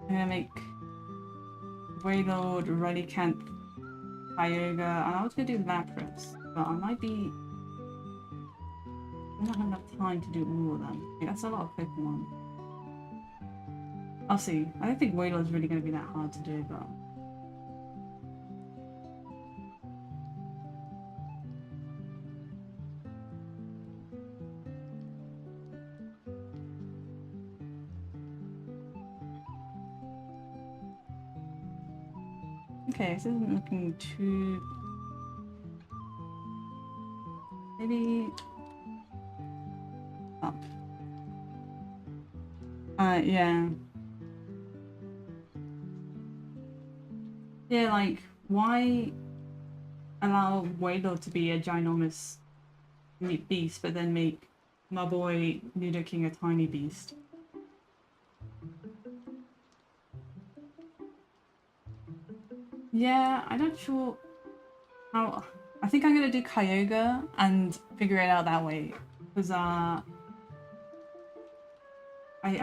I'm gonna make Warlord, Relicanth, Kyogre, and I was gonna do Lapras, but I might be... I don't have enough time to do all of them. Like, that's a lot of Pokemon. I'll see. I don't think Warlord's really gonna be that hard to do, but... Okay, this isn't looking too... Maybe... Up. Yeah. Yeah, like, why allow Wailord to be a ginormous beast, but then make my boy Nidoking a tiny beast? Yeah, I'm not sure how... I think I'm gonna do Kyogre and figure it out that way, because I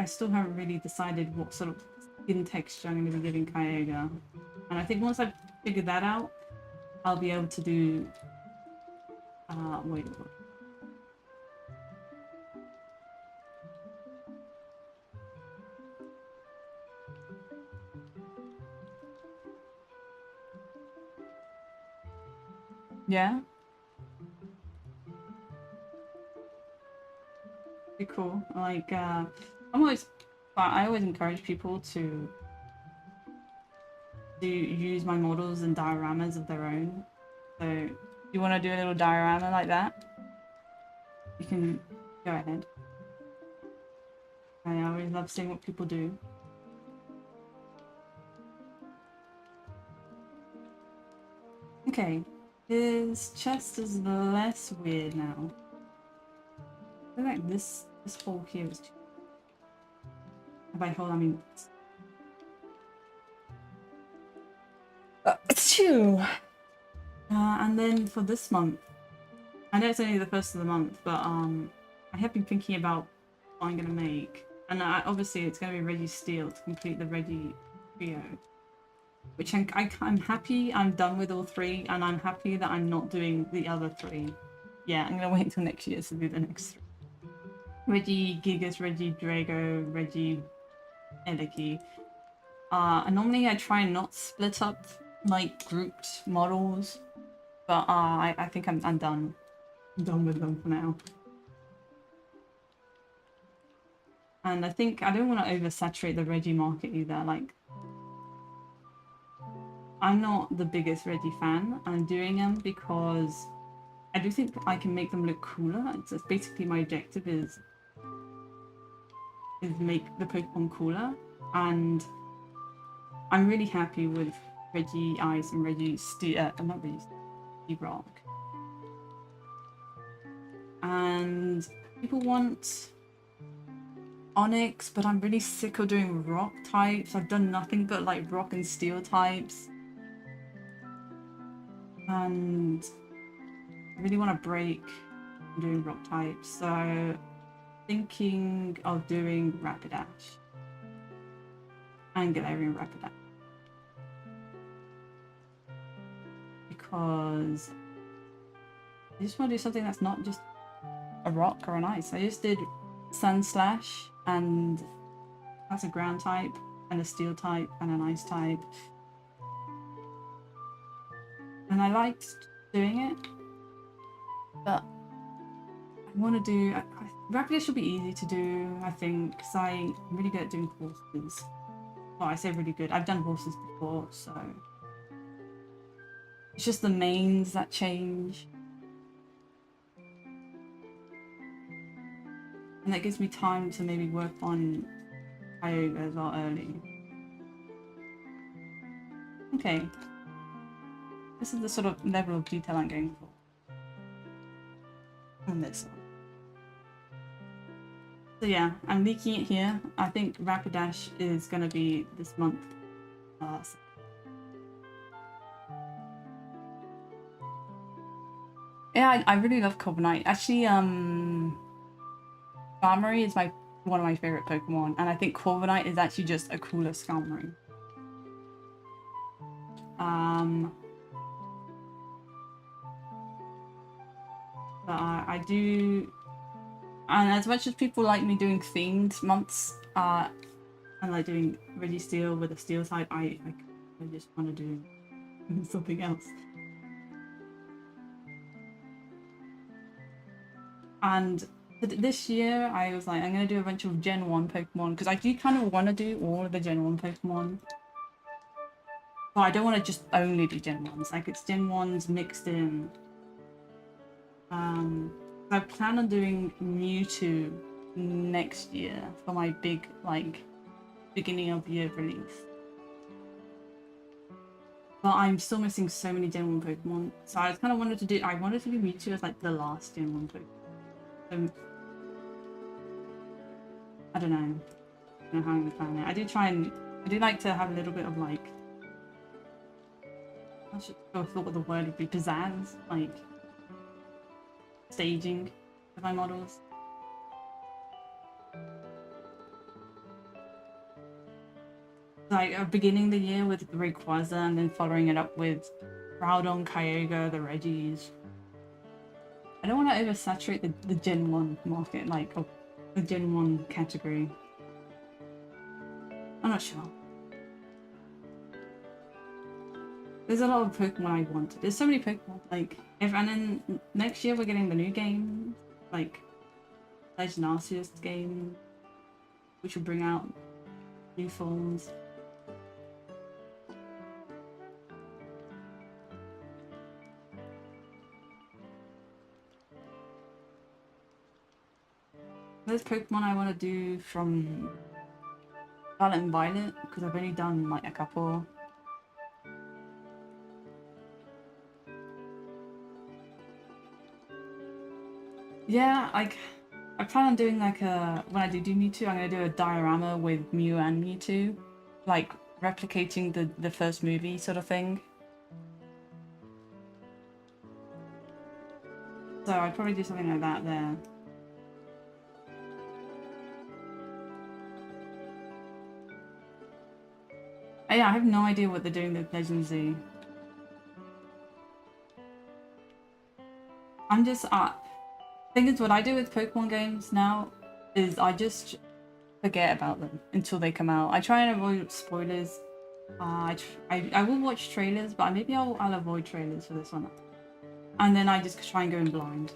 still haven't really decided what sort of skin texture I'm going to be giving Kyogre. And I think once I've figured that out, I'll be able to do... wait. Yeah? Pretty cool. Like, I always encourage people to use my models and dioramas of their own. So, if you want to do a little diorama like that, you can go ahead. I always love seeing what people do. Okay, his chest is less weird now. I feel like this hole here is too... By hole, I mean... it's too... and then for this month, I know it's only the first of the month, but I have been thinking about what I'm gonna make. And obviously it's gonna be Registeel to complete the Regi trio. Which I'm happy I'm done with all three, and I'm happy that I'm not doing the other three. Yeah, I'm gonna wait until next year to do the next three. Regigigas, Regidrago, Regieleki. And normally I try and not split up like grouped models, but I think I'm done. I'm done with them for now. And I think I don't want to oversaturate the Regi market either. Like, I'm not the biggest Regi fan. I'm doing them because I do think I can make them look cooler. It's basically my objective is make the Pokemon cooler, and I'm really happy with Regi Ice and Regi Steel. Not Regi Steel, Rock. And people want Onyx, but I'm really sick of doing rock types. I've done nothing but like rock and steel types. And I really want to break doing rock types, so thinking of doing Rapidash and Galarian Rapidash. Because I just want to do something that's not just a rock or an ice. I just did Sun Slash, and that's a ground type, and a steel type, and an ice type. And I liked doing it, but I want to do... Rapidash should be easy to do, I think, because I'm really good at doing horses. Well, I say really good. I've done horses before, so... It's just the mains that change. And that gives me time to maybe work on Kyogre as well early. Okay. This is the sort of level of detail I'm going for. On this one. So yeah, I'm leaking it here. I think Rapidash is going to be this month. Yeah, I really love Corviknight. Actually, Skarmory is one of my favorite Pokemon, and I think Corviknight is actually just a cooler Skarmory. But I do, and as much as people like me doing themed months, and like doing Registeel with a steel type, I just want to do something else. And this year, I was like, I'm going to do a bunch of Gen 1 Pokemon, because I do kind of want to do all of the Gen 1 Pokemon. But I don't want to just only do Gen 1s, like it's Gen 1s mixed in. I plan on doing Mewtwo next year for my big, like, beginning of year release. But I'm still missing so many Gen 1 Pokemon, so I kind of wanted to do Mewtwo as like the last Gen 1 Pokemon. So, I don't know how I'm gonna plan it. I do like to have a little bit of like, I thought what the word would be, pizzazz, like staging of my models. Like beginning the year with Rayquaza and then following it up with Groudon, Kyogre, the Reggies. I don't want to oversaturate the Gen 1 market, like the Gen 1 category. I'm not sure. There's a lot of Pokemon I want. There's so many Pokemon. Like, and then next year we're getting the new game, like Legend Arceus game, which will bring out new forms. There's Pokemon I want to do from Scarlet and Violet, because I've only done like a couple. Yeah, like I plan on doing like when I do Mewtwo, I'm gonna do a diorama with Mew and Mewtwo, like replicating the first movie sort of thing. So I'd probably do something like that there. Yeah, I have no idea what they're doing with Legend Z. I'm just thing is, what I do with Pokemon games now is I just forget about them until they come out. I try and avoid spoilers. I will watch trailers, but maybe I'll avoid trailers for this one. And then I just try and go in blind.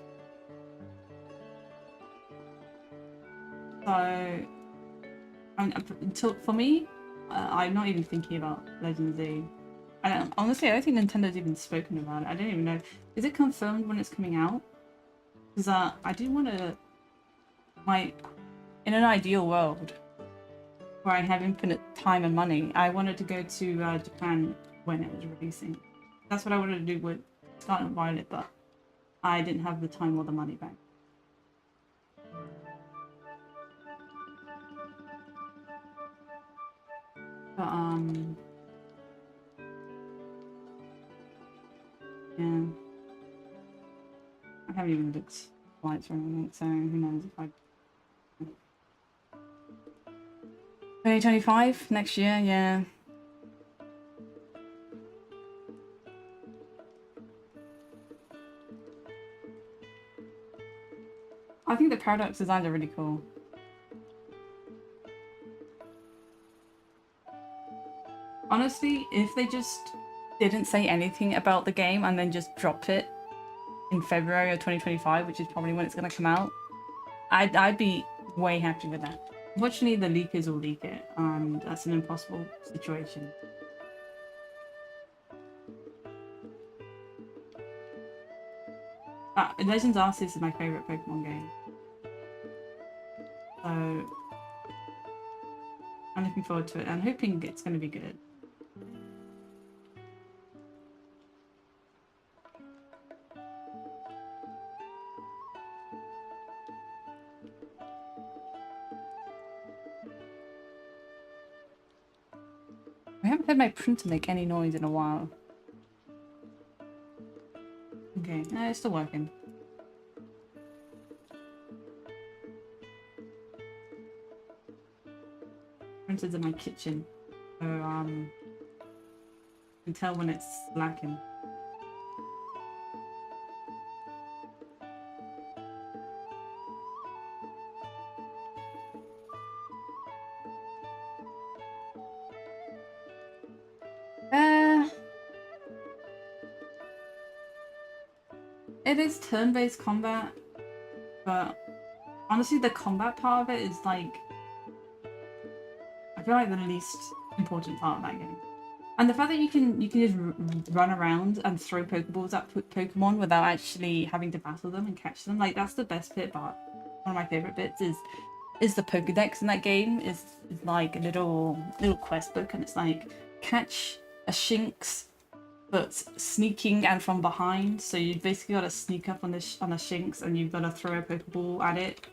So, for me, I'm not even thinking about Legend Z. Honestly, I don't think Nintendo's even spoken about it. I don't even know. Is it confirmed when it's coming out? Because I do want to, in an ideal world where I have infinite time and money, I wanted to go to Japan when it was releasing. That's what I wanted to do with Scarlet and Violet, but I didn't have the time or the money back. But yeah, I haven't even looked flights or anything, so who knows if I. 2025 next year, yeah. I think the Paradox designs are really cool. Honestly, if they just didn't say anything about the game and then just dropped it in February of 2025, which is probably when it's going to come out, I'd be way happy with that. Unfortunately, the leakers will leak it, and that's an impossible situation. Legends Arceus is my favourite Pokemon game. So I'm looking forward to it. I'm hoping it's going to be good. haven't heard my printer make any noise in a while. Okay, no, it's still working. Printer's in my kitchen, so you can tell when it's lacking. It is turn-based combat, but honestly the combat part of it is like, I feel like the least important part of that game. And the fact that you can just run around and throw Pokeballs at Pokemon without actually having to battle them and catch them, like that's the best bit part. One of my favorite bits is the Pokedex in that game is like a little quest book, and it's like catch a Shinx but sneaking and from behind. So you basically got to sneak up on a Shinx, and you've got to throw a Pokeball at it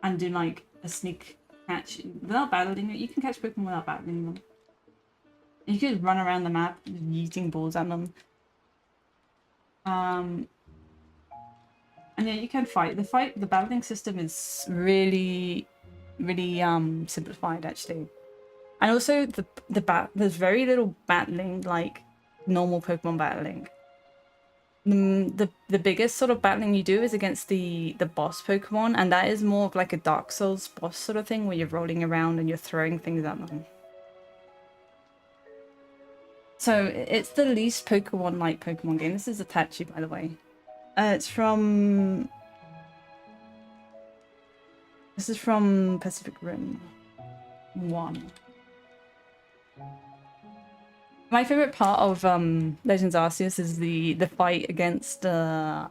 and do like a sneak catch without battling it. You can catch Pokemon without battling them. You can run around the map using balls at them. And yeah, you can fight. The battling system is really simplified actually. And also there's very little battling like normal Pokemon battling. The biggest sort of battling you do is against the boss Pokemon, and that is more of like a Dark Souls boss sort of thing where you're rolling around and you're throwing things at them. So it's the least Pokemon-like Pokemon game. This is Itachi, by the way. It's from... This is from Pacific Rim 1. My favorite part of Legends Arceus is the fight against the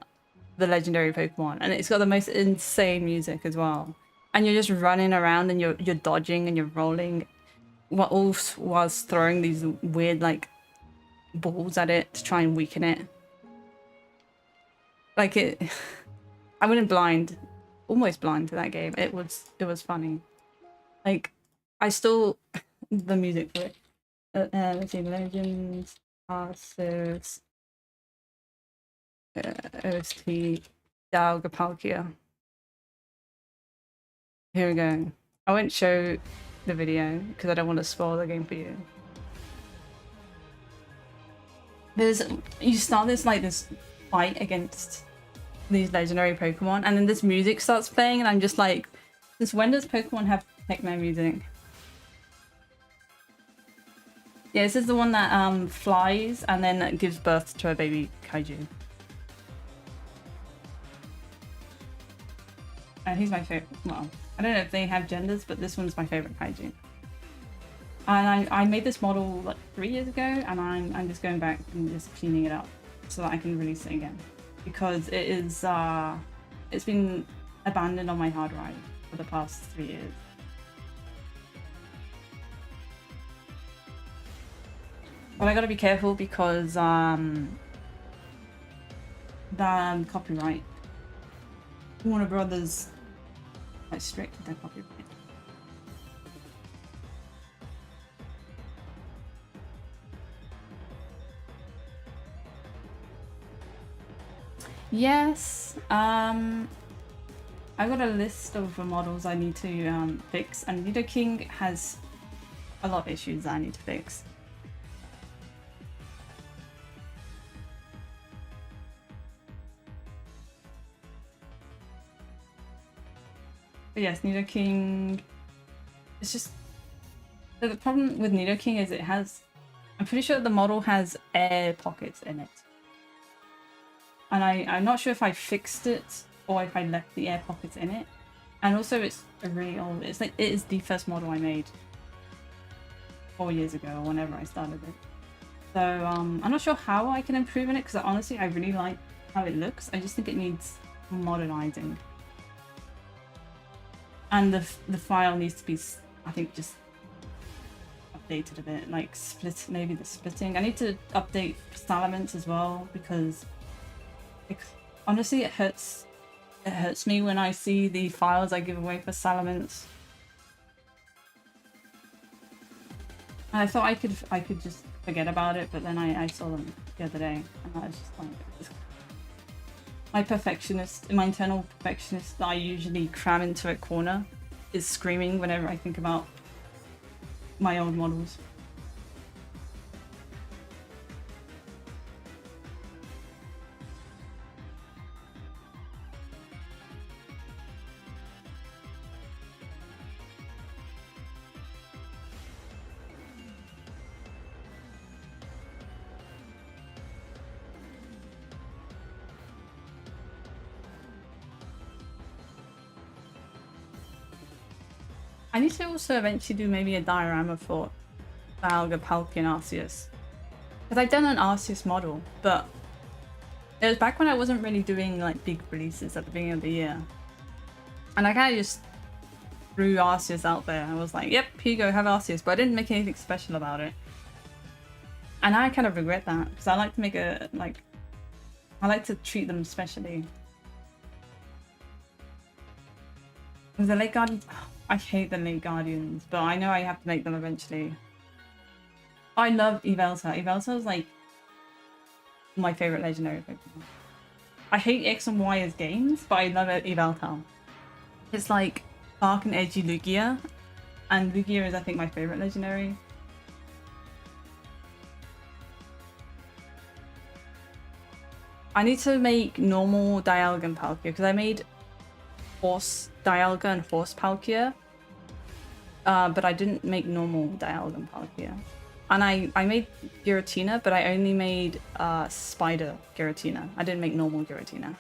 legendary Pokemon, and it's got the most insane music as well. And you're just running around and you're dodging and you're rolling, all whilst throwing these weird like balls at it to try and weaken it. Like it, I went blind, almost blind to that game. It was funny. Like I still the music for it. Let's see, Legends, Arceus, OST, Dalgapalkia. Here we go. I won't show the video because I don't want to spoil the game for you. You start this fight against these legendary Pokemon, and then this music starts playing, and I'm just like, since when does Pokemon have techno music? Yeah, this is the one that flies and then gives birth to a baby kaiju. He's my favorite. Well, I don't know if they have genders, but this one's my favorite kaiju. And I made this model like 3 years ago, and I'm just going back and just cleaning it up so that I can release it again, because it is it's been abandoned on my hard drive for the past 3 years. But I gotta be careful because the copyright. Warner Brothers quite strict with their copyright. Yes, I got a list of models I need to fix, and Nidoking has a lot of issues that I need to fix. But yes, Nidoking, it's just, the problem with Nidoking is I'm pretty sure the model has air pockets in it. And I'm not sure if I fixed it or if I left the air pockets in it. And also it's really old. It is the first model I made 4 years ago or whenever I started it. So I'm not sure how I can improve on it, because honestly I really like how it looks. I just think it needs modernizing. And the file needs to be, I think, just updated a bit, like maybe the splitting. I need to update Salamence as well, because honestly it hurts me when I see the files I give away for Salamence. And I thought I could just forget about it, but then I saw them the other day, and I was just like, my internal perfectionist that I usually cram into a corner is screaming whenever I think about my old models. I need to also eventually do maybe a diorama for Dialga, Palkia, and Arceus. Because I've done an Arceus model, but it was back when I wasn't really doing like big releases at the beginning of the year. And I kind of just threw Arceus out there. I was like, yep, here you go, have Arceus. But I didn't make anything special about it. And I kind of regret that, because I like to make I like to treat them specially. With the Lake Guardians, I hate the Lake Guardians, but I know I have to make them eventually. I love Yveltal. Yveltal is like my favorite legendary Pokemon. I hate X and Y as games, but I love Yveltal. It's like dark and edgy Lugia, and Lugia is I think my favorite legendary. I need to make normal Dialga and Palkia, because I made Horse Dialga and Horse Palkia, but I didn't make normal Dialga and Palkia. And I made Giratina, but I only made Spider Giratina. I didn't make normal Giratina.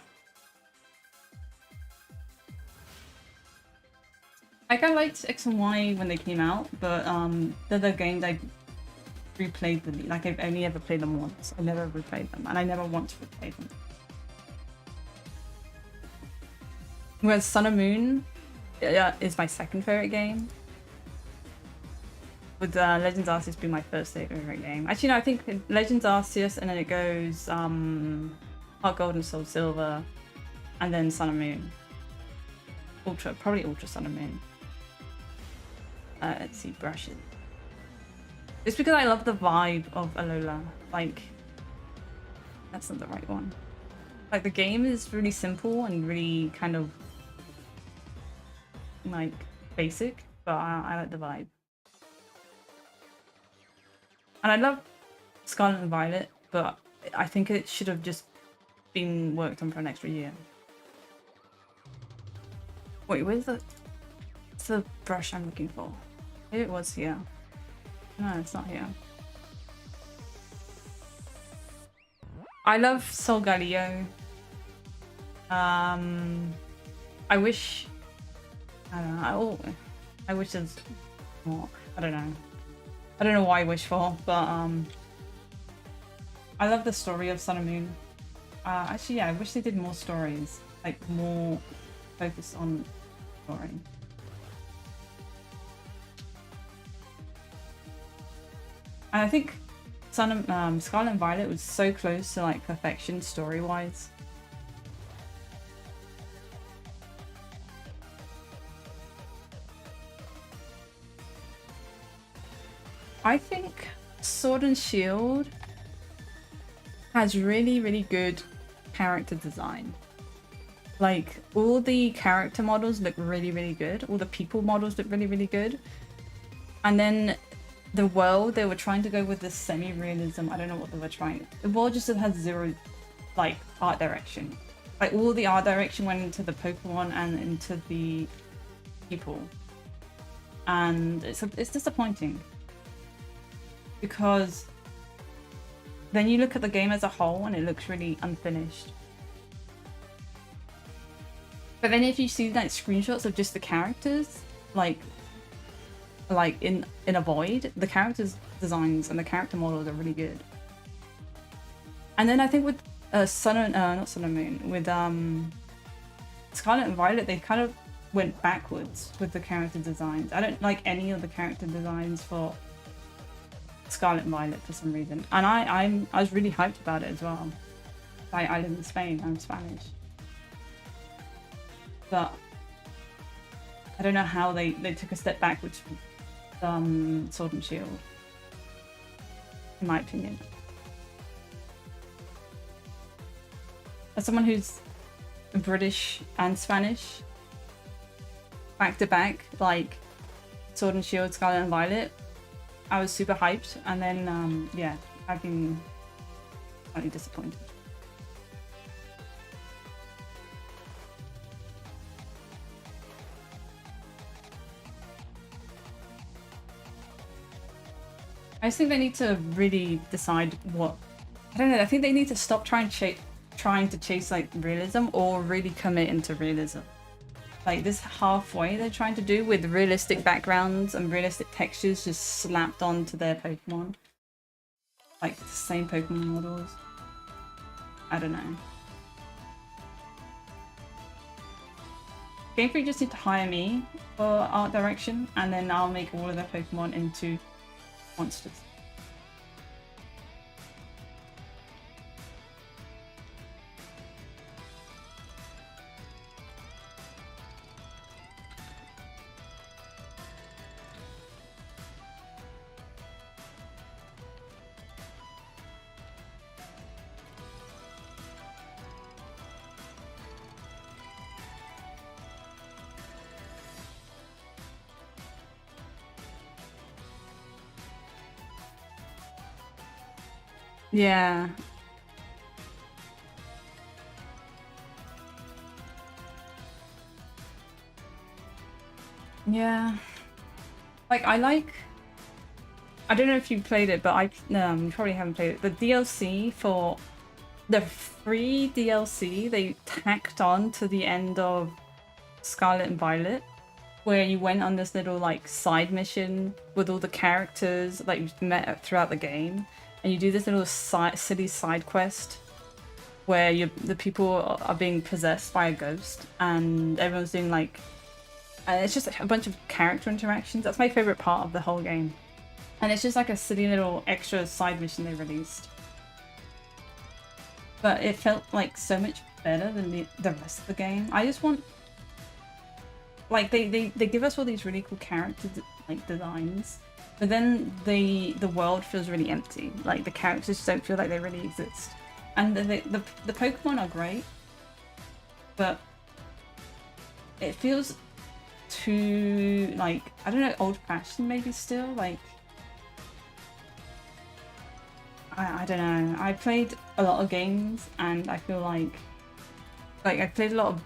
I kind of liked X and Y when they came out, but they're the games I replayed them. Like I've only ever played them once. I never replayed them, and I never want to replay them. Whereas Sun and Moon is my second favorite game. With Legends Arceus being my first favorite game. Actually, no, I think Legends Arceus, and then it goes Heart Gold and Soul Silver, and then Sun and Moon. Probably Ultra Sun and Moon. Let's see, brushes. It's because I love the vibe of Alola. Like, that's not the right one. Like, the game is really simple and really kind of like basic, but I like the vibe. And I love Scarlet and Violet, but I think it should have just been worked on for an extra year. Wait, where's the brush I'm looking for? Maybe it was here. No, it's not here. I love Solgaleo. I wish... I don't know. I wish there's more. I don't know. I don't know what I wish for, but I love the story of Sun and Moon. Actually, yeah, I wish they did more stories. Like, more focus on story. And I think Scarlet and Violet was so close to like perfection story-wise. I think Sword and Shield has really, really good character design. Like, all the character models look really, really good. All the people models look really, really good. And then the world, they were trying to go with this semi-realism. I don't know what they were trying. The world just has zero, like, art direction. Like, all the art direction went into the Pokemon and into the people. And it's disappointing. Because then you look at the game as a whole and it looks really unfinished. But then if you see like screenshots of just the characters, like in a void, the characters designs and the character models are really good. And then I think with not Sun and Moon, with Scarlet and Violet, they kind of went backwards with the character designs. I don't like any of the character designs for Scarlet and Violet for some reason, and I was really hyped about it as well. I live in Spain, I'm Spanish, but I don't know how they took a step backwards from Sword and Shield. in my opinion. As someone who's British and Spanish, back to back, like Sword and Shield, Scarlet and Violet, I was super hyped, and then yeah, I've been slightly disappointed. I just think they need to really decide what, I don't know, I think they need to stop trying to chase like realism, or really commit into realism. Like this halfway they're trying to do with realistic backgrounds and realistic textures just slapped onto their Pokemon. Like the same Pokemon models. I don't know. Game Freak just need to hire me for art direction, and then I'll make all of their Pokemon into monsters. Yeah. Yeah. Like, I don't know if you played it, but you probably haven't played it. The DLC for the free DLC they tacked on to the end of Scarlet and Violet, where you went on this little like side mission with all the characters that you've met throughout the game, and you do this little silly side quest where the people are being possessed by a ghost, and everyone's doing like, it's just a bunch of character interactions. That's my favorite part of the whole game, and it's just like a silly little extra side mission they released. But it felt like so much better than the rest of the game. I just want, like, they give us all these really cool character like designs, but then the world feels really empty. Like the characters don't feel like they really exist. And the Pokemon are great, but it feels too, like, I don't know, old-fashioned maybe still. Like, I don't know. I played a lot of games, and I feel like I played a lot of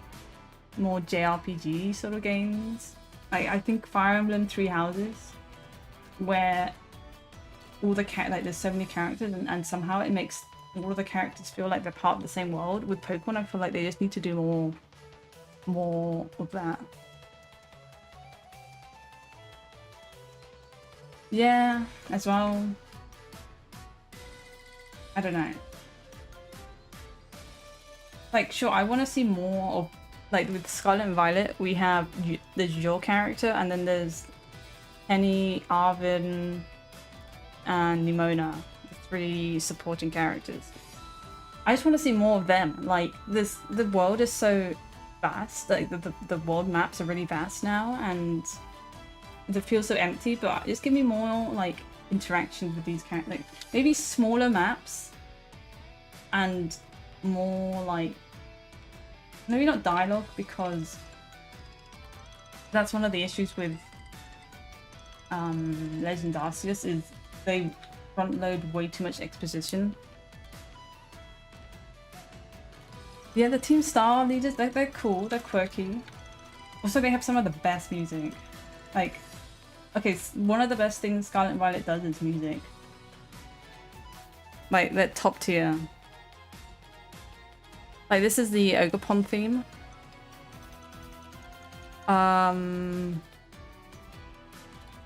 more JRPG sort of games. Like, I think Fire Emblem Three Houses, where all the there's so many characters, and somehow it makes all of the characters feel like they're part of the same world. With Pokemon, I feel like they just need to do more of that. Yeah, as well. I don't know. Like, sure, I want to see more of, like, with Scarlet and Violet, we have, there's your character, and then there's Penny, Arvin, and Nimona, the three supporting characters. I just want to see more of them. Like, the world is so vast, like, the world maps are really vast now, and it feels so empty, but just give me more, like, interactions with these characters. Like, maybe smaller maps, and more, like, maybe not dialogue, because that's one of the issues with Legend Arceus, is they front load way too much exposition. Yeah, the Team Star leaders, they're cool, they're quirky. Also, they have some of the best music. Like, okay, one of the best things Scarlet and Violet does is music. Like, they're top tier. Like, this is the Ogerpon theme.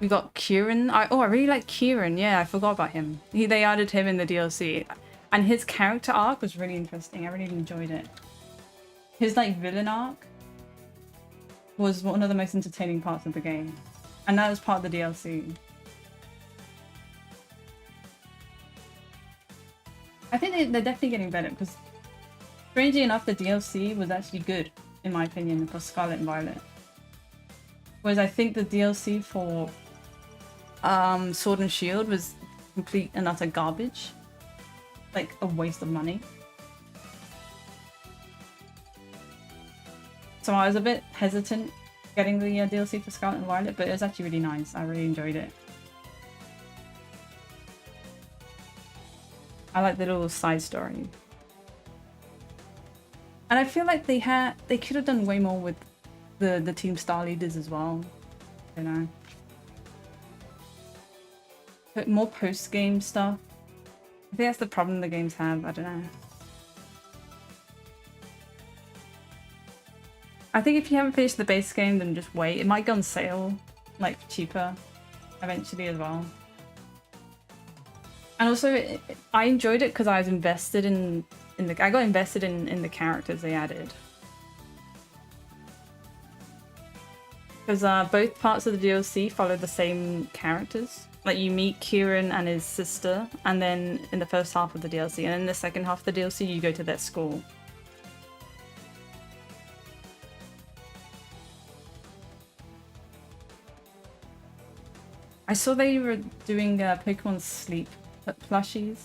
We got Kieran. I really like Kieran. Yeah, I forgot about him. They added him in the DLC. And his character arc was really interesting. I really enjoyed it. His, like, villain arc was one of the most entertaining parts of the game. And that was part of the DLC. I think they're definitely getting better, because strangely enough, the DLC was actually good, in my opinion, for Scarlet and Violet. Whereas I think the DLC for Sword and Shield was complete and utter garbage. Like a waste of money. So I was a bit hesitant getting the DLC for Scarlet and Violet, but it was actually really nice. I really enjoyed it. I like the little side story. And I feel like they could have done way more with the Team Star leaders as well. You know. But more post-game stuff. I think that's the problem the games have. I don't know. I think if you haven't finished the base game, then just wait. It might go on sale, like cheaper, eventually as well. And also, I enjoyed it because I was invested in the. I got invested in the characters they added. Because both parts of the DLC follow the same characters. Like you meet Kieran and his sister, and then in the first half of the DLC, and in the second half of the DLC, you go to their school. I saw they were doing Pokemon Sleep plushies.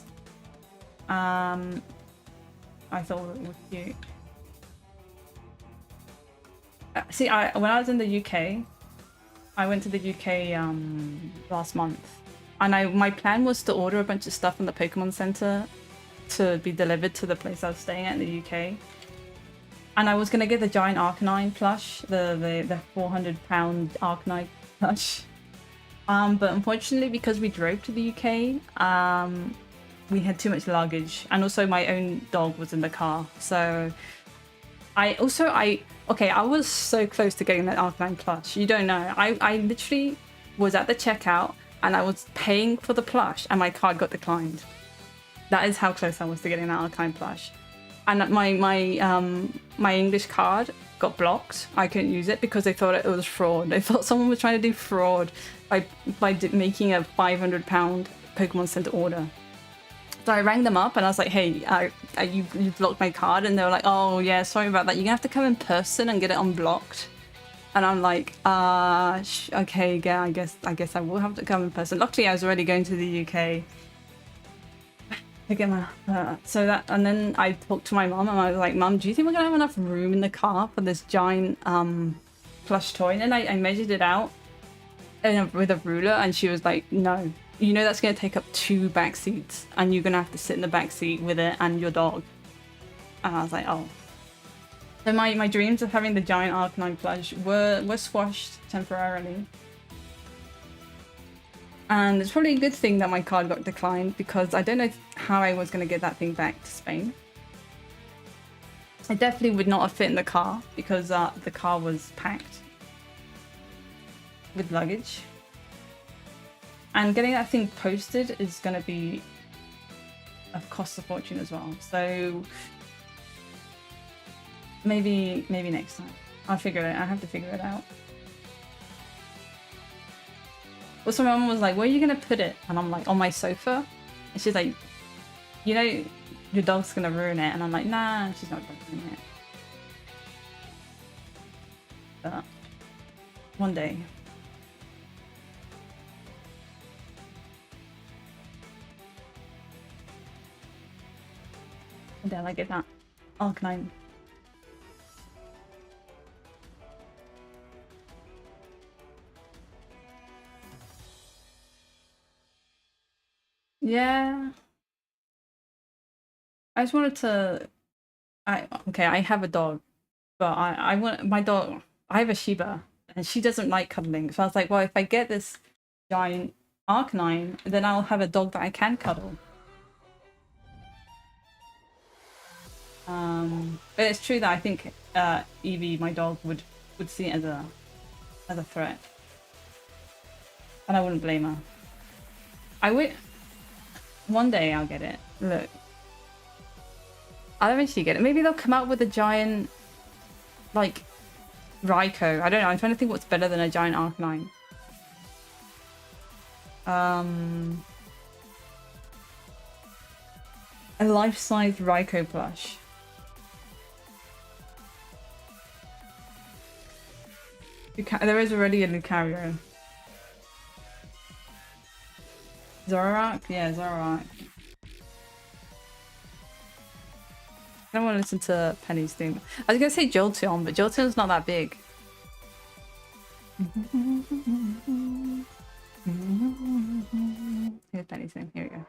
I thought it was cute. See, when I was in the UK, I went to the UK last month, and my plan was to order a bunch of stuff from the Pokemon Center to be delivered to the place I was staying at in the UK. And I was gonna get the giant Arcanine plush, the 400-pound Arcanine plush. But unfortunately, because we drove to the UK, we had too much luggage, and also my own dog was in the car. So I was so close to getting that Arcanine plush. You don't know. I literally was at the checkout and I was paying for the plush, and my card got declined. That is how close I was to getting that Arcanine plush. And my English card got blocked. I couldn't use it because they thought it was fraud. They thought someone was trying to do fraud by making a 500-pound Pokemon Center order. So I rang them up and I was like, hey, you blocked my card. And they were like, oh yeah, sorry about that. You're gonna have to come in person and get it unblocked. And I'm like, okay, yeah, I guess I will have to come in person. Luckily, I was already going to the UK. to get my and then I talked to my mom and I was like, Mom, do you think we're gonna have enough room in the car for this giant plush toy? And then I measured it out with a ruler, and she was like, no, you know that's gonna take up 2 back seats, and you're gonna have to sit in the back seat with it and your dog. And I was like, oh. So my dreams of having the giant Arcanine plush were squashed temporarily. And it's probably a good thing that my card got declined, because I don't know how I was going to get that thing back to Spain. It definitely would not have fit in the car, because the car was packed with luggage. And getting that thing posted is going to be a cost a fortune as well. So maybe next time. I'll figure it out. I have to figure it out. Also, my mom was like, where are you going to put it? And I'm like, on my sofa? And she's like, you know, your dog's going to ruin it. And I'm like, nah, she's not going to ruin it. But one day. One day I get that Arcanine. Yeah. I just wanted to. I have a dog, but I want my dog. I have a Shiba, and she doesn't like cuddling. So I was like, well, if I get this giant Arcanine, then I'll have a dog that I can cuddle. But it's true that I think Evie, my dog, would see it as a threat, and I wouldn't blame her. I would. One day I'll get it. Look. I'll eventually get it. Maybe they'll come out with a giant, like, Raikou. I don't know. I'm trying to think what's better than a giant Arcanine. A life-size Raikou plush. There is already a Lucario. Zoroark? Yeah, Zoroark. I don't want to listen to Penny's theme. I was gonna say Jolteon, but Jolteon's not that big. Here's Penny's theme. Here we go.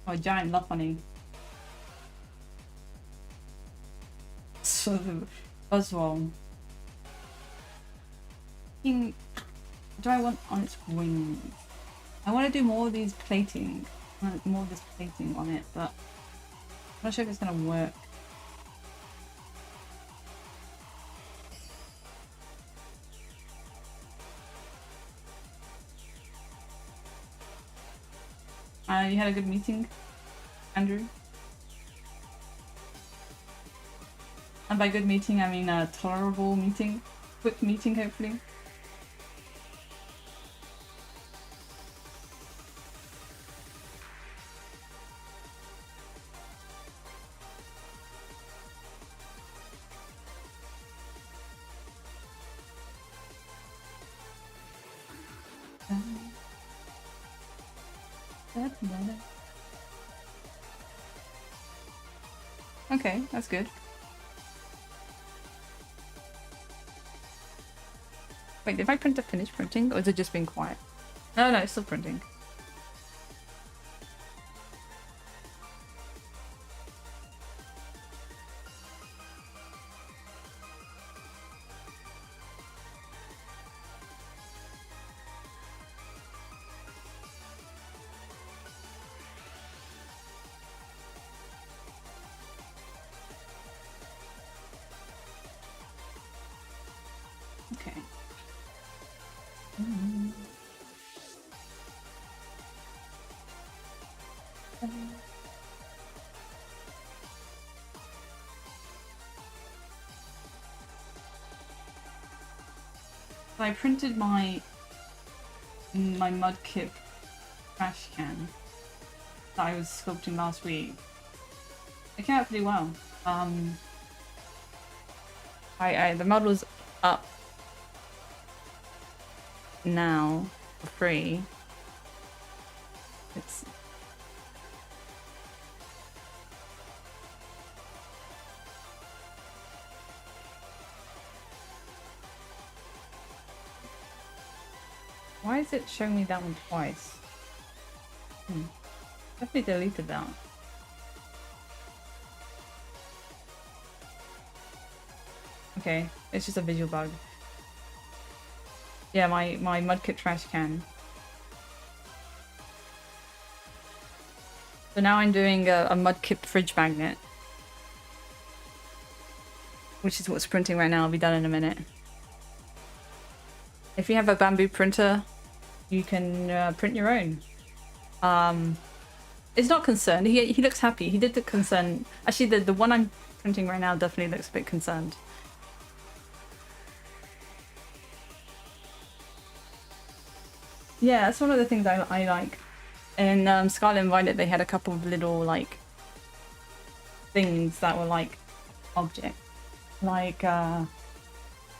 Oh, giant Lopunny. So the Buzzwole. Do I want on its wings? I want to do more of these plating. More of this plating on it, but I'm not sure if it's gonna work. You had a good meeting, Andrew? And by good meeting, I mean a tolerable meeting. Quick meeting, hopefully. Okay, that's good. Wait, did my printer finish printing, or is it just being quiet? No, it's still printing. Okay. So I printed my Mudkip trash can that I was sculpting last week. It came out pretty well. The model's up now for free. It's why is it showing me that one twice? Definitely deleted that. Okay, it's just a visual bug. Yeah, my Mudkip trash can. So now I'm doing a Mudkip fridge magnet, which is what's printing right now. I'll be done in a minute. If you have a bamboo printer, you can print your own. It's not concerned. He looks happy. He did the concern. Actually, the one I'm printing right now definitely looks a bit concerned. Yeah, that's one of the things I like. In Scarlet and Violet, they had a couple of little like things that were like objects, like a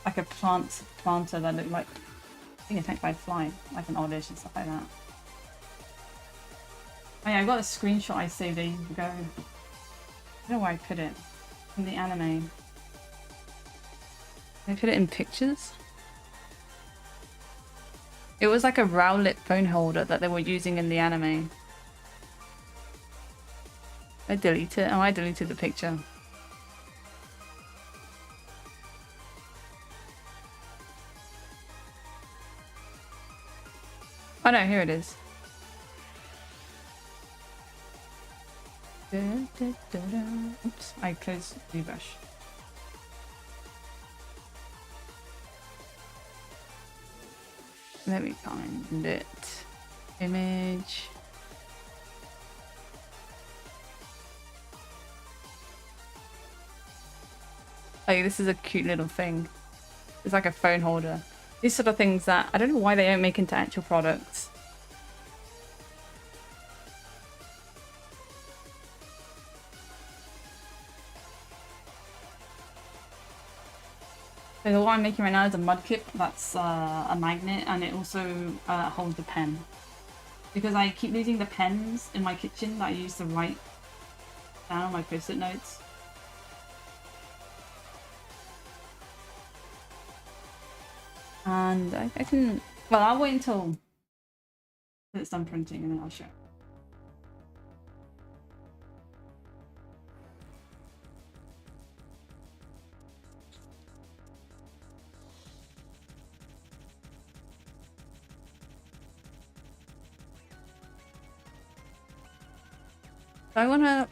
planter that looked like being attacked by a fly, like an oddish and stuff like that. Oh yeah, I got a screenshot I saved ages ago. I don't know where I put it. In the anime. Did I put it in pictures? It was like a Rowlet phone holder that they were using in the anime. I delete it. Oh, I deleted the picture. Oh no, here it is. Oops, I closed ZBrush. Let me find it. Image. Like, this is a cute little thing. It's like a phone holder. These sort of things that I don't know why they don't make into actual products. So the one I'm making right now is a mud kip that's a magnet, and it also holds the pen. Because I keep losing the pens in my kitchen that I use to write down my post-it notes. And I can... Well, I'll wait until it's done printing and then I'll show. So I want to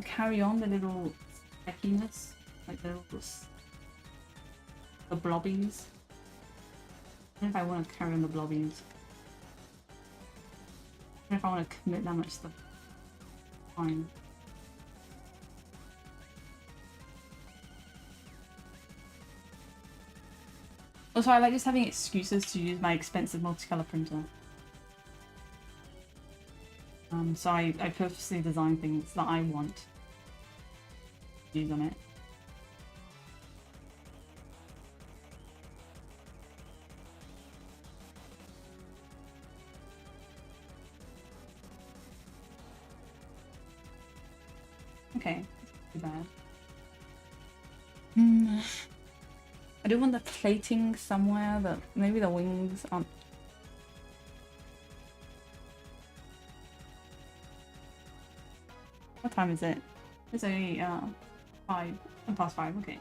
carry on the little speckiness, like the blobbies. I don't know if I want to carry on the blobbies. I don't know if I want to commit that much stuff. Fine. Also, I like just having excuses to use my expensive multicolor printer. So I purposely design things that I want to use on it. Okay, that's not too bad. I do want the plating somewhere, that maybe the wings aren't. What time is it? It's only 5 past 5. Okay.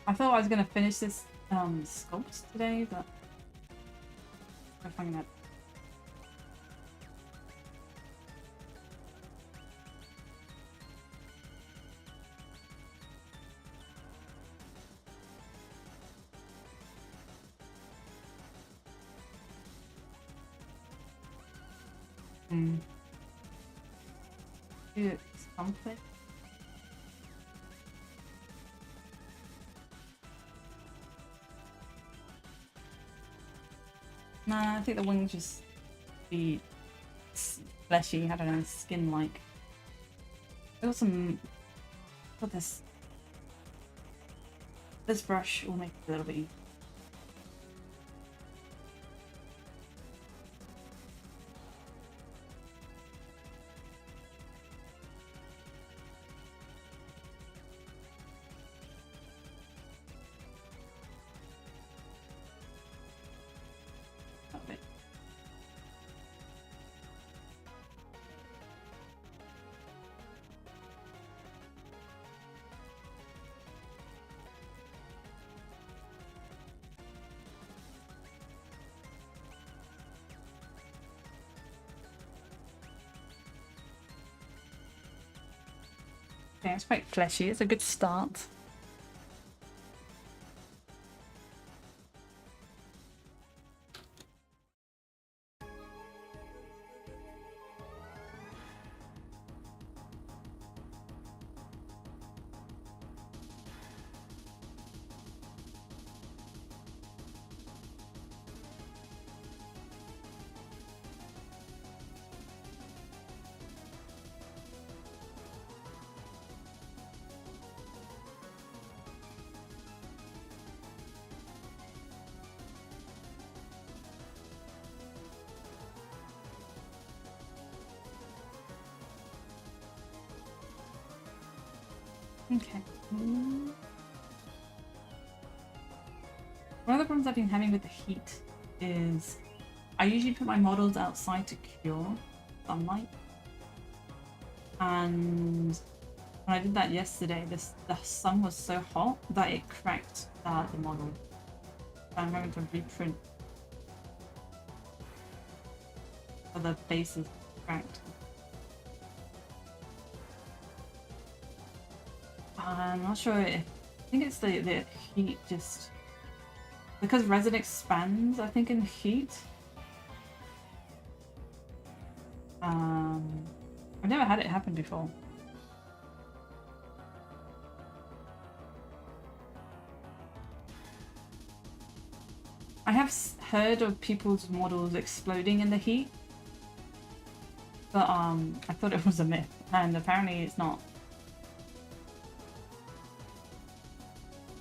I thought I was gonna finish this sculpt today, but I'll find that. Do something. Nah, I think the wings just be fleshy, I don't know, skin-like. I got some... Got this... This brush will make it a little bit easier. Okay, it's quite fleshy. It's a good start. Okay. One of the problems I've been having with the heat is I usually put my models outside to cure sunlight. And when I did that yesterday, the sun was so hot that it cracked the model. So I'm going to reprint. So the base is cracked. I'm not sure if, I think it's the heat just, because resin expands, I think, in heat. I've never had it happen before. I have heard of people's models exploding in the heat, but I thought it was a myth, and apparently it's not.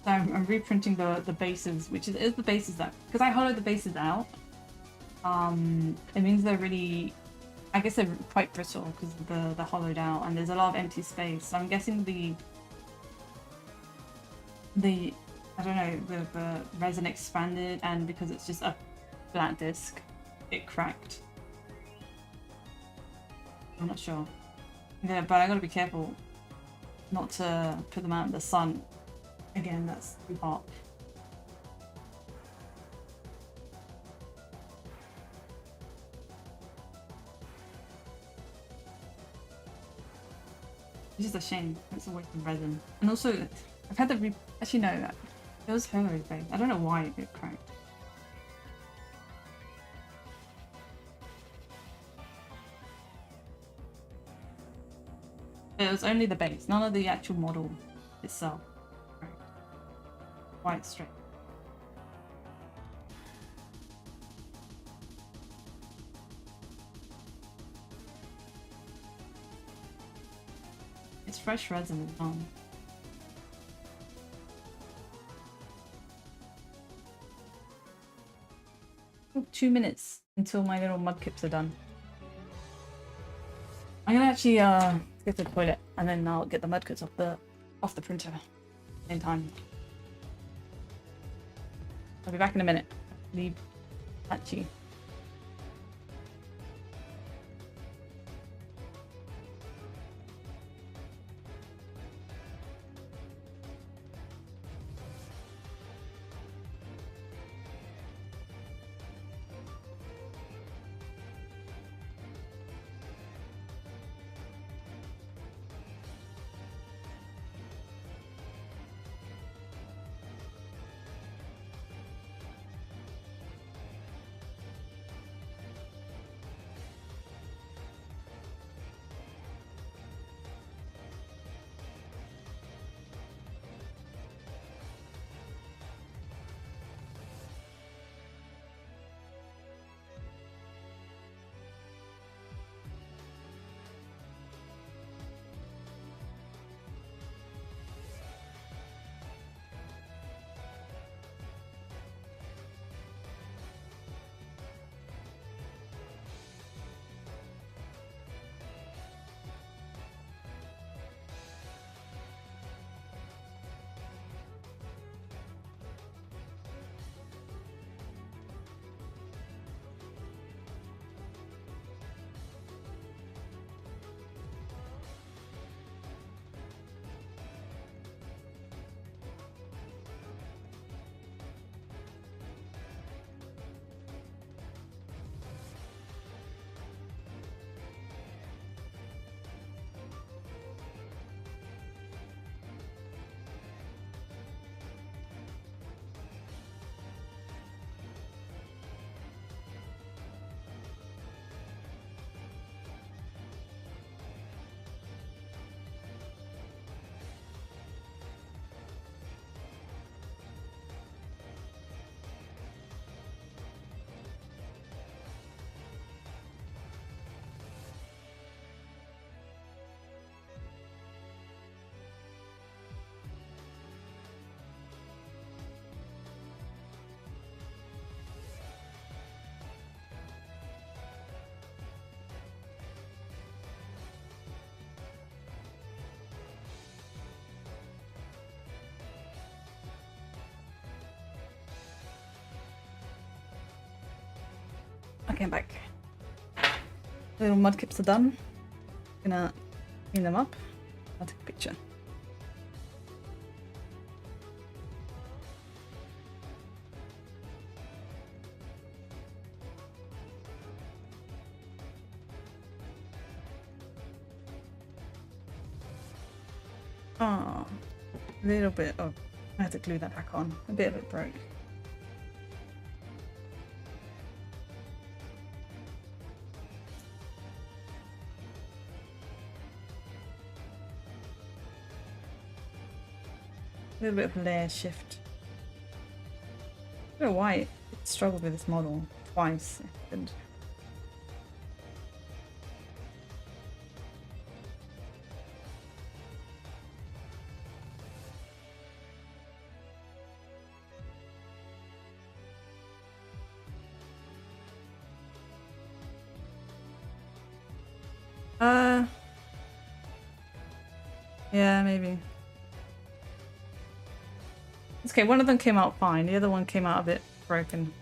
So I'm reprinting the bases, which is the bases that, because I hollowed the bases out, it means they're really, I guess they're quite brittle because the hollowed out, and there's a lot of empty space. So I'm guessing the I don't know, the resin expanded, and because it's just a flat disc, it cracked. I'm not sure. Yeah, but I gotta be careful not to put them out in the sun. Again, that's too hot. It's just a shame. It's a waste of resin. And also, I've had the actually no, it was Hillary face. I don't know why it cracked. It was only the base, none of the actual model itself. Quite straight. It's fresh resin as well. Oh, 2 minutes until my little mud kips are done. I'm gonna actually get to the toilet and then I'll get the mud kits off the printer in time. I'll be back in a minute. Leave patchy. Okay, I'm back. Little mud kips are done. Gonna clean them up. I'll take a picture. Oh, a little bit of, I had to glue that back on. A bit of it broke. A little bit of layer shift. I don't know why it struggled with this model twice. And Yeah, maybe. It's okay, one of them came out fine. The other one came out a bit broken.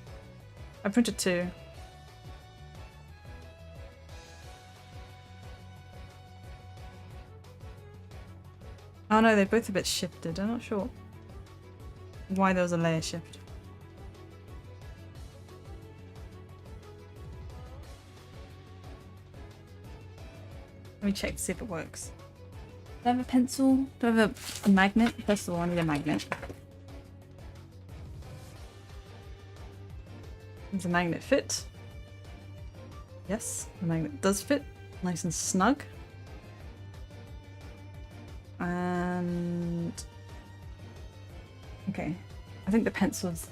I printed 2. Oh no, they're both a bit shifted. I'm not sure why there was a layer shift. Let me check to see if it works. Do I have a pencil? Do I have a magnet? First of all, I need a magnet. Does the magnet fit? Yes, the magnet does fit. Nice and snug. And... okay, I think the pencil's...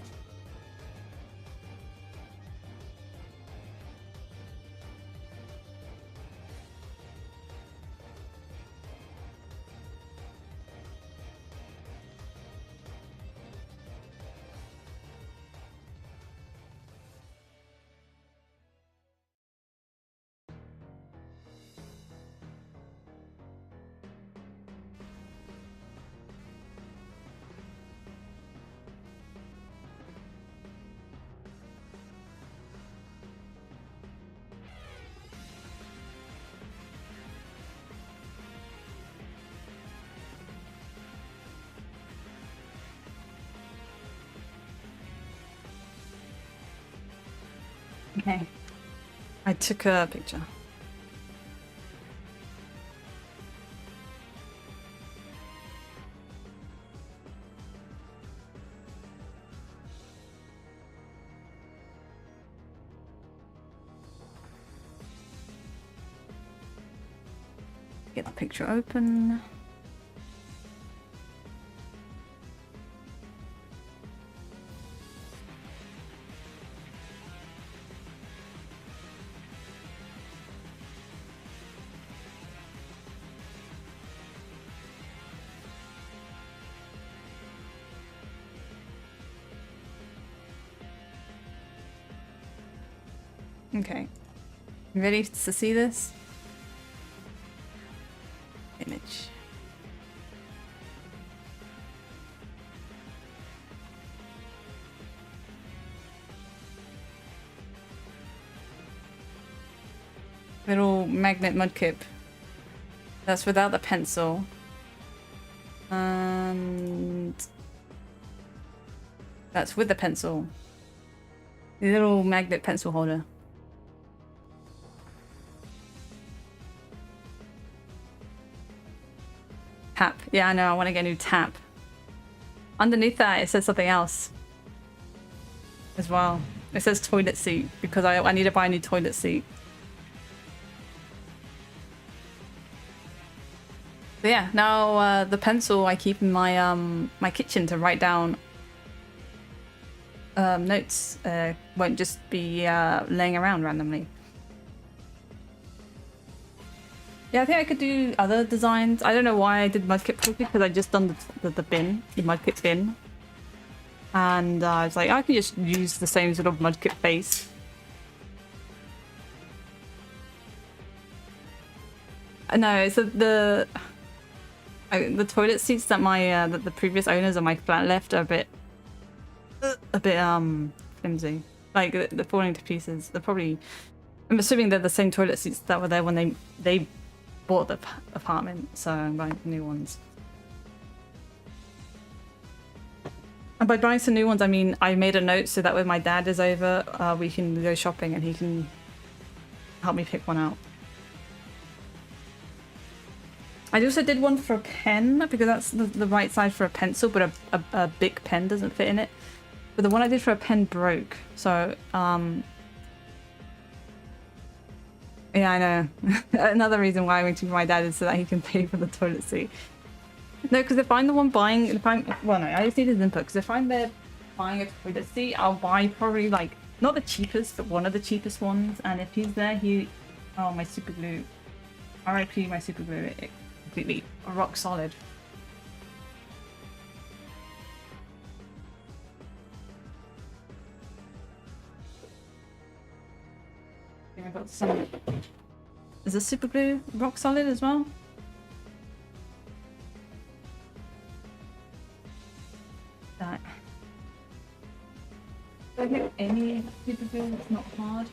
Okay. I took a picture. Get the picture open. Okay. You ready to see this? Image. Little magnet mudkip. That's without the pencil. And that's with the pencil. The little magnet pencil holder. Tap. Yeah, I know. I want to get a new tap. Underneath that, it says something else as well. It says toilet seat because I need to buy a new toilet seat. But yeah, now the pencil I keep in my my kitchen to write down notes won't just be laying around randomly. Yeah, I think I could do other designs. I don't know why I did mudkip quickly because I just done the bin, the mudkip bin. And I was like, I can just use the same sort of mudkip base. No, it's the toilet seats that my the previous owners of my flat left are a bit flimsy. Like they're falling to pieces. They're probably, I'm assuming they're the same toilet seats that were there when they bought the apartment, so I'm buying new ones. And by buying some new ones, I mean I made a note so that when my dad is over, we can go shopping and he can help me pick one out. I also did one for a pen because that's the right size for a pencil, but a big pen doesn't fit in it. But the one I did for a pen broke, so yeah, I know. Another reason why I went to my dad is so that he can pay for the toilet seat. No, because if I'm the one buying, well, no, I just need his input. Because if I'm there buying a toilet seat, I'll buy probably like not the cheapest, but one of the cheapest ones. And if he's there, oh, my super glue, RIP, my super glue, it completely rock solid. I've got some Is the super glue rock solid as well? That. I think any super glue that's not hard.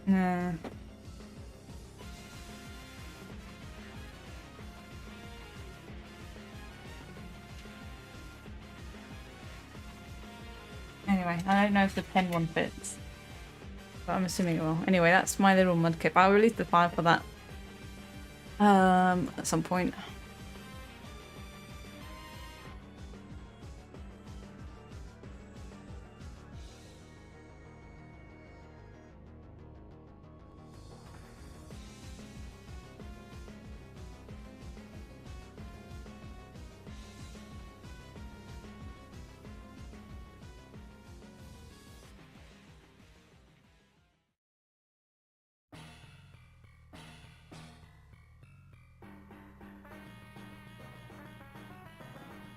Nah. Anyway, I don't know if the pen one fits, but I'm assuming it will. Anyway, that's my little mudkip. I'll release the file for that at some point.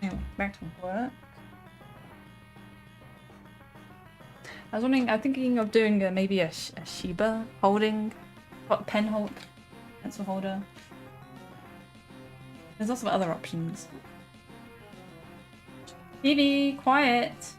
Anyway, back to work. I was wondering, I'm thinking of doing maybe a Shiba holding, pen hold, pencil holder. There's also other options. Phoebe, quiet!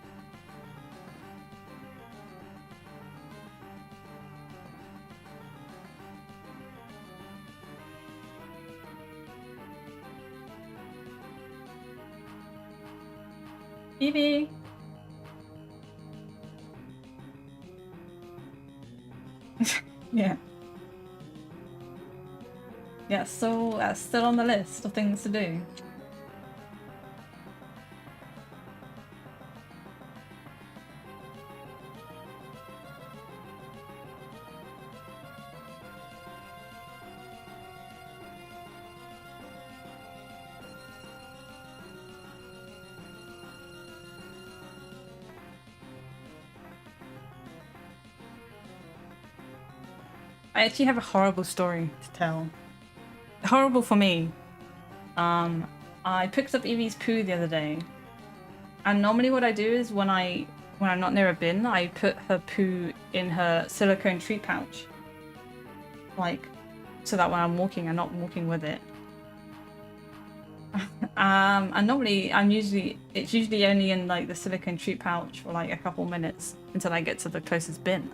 Phoebe! Yeah. Yeah, so still on the list of things to do. I actually have a horrible story to tell. Horrible for me. I picked up Evie's poo the other day, and normally what I do is when I'm not near a bin, I put her poo in her silicone treat pouch, like so that when I'm walking, I'm not walking with it. And normally it's usually only in like the silicone treat pouch for like a couple minutes until I get to the closest bin.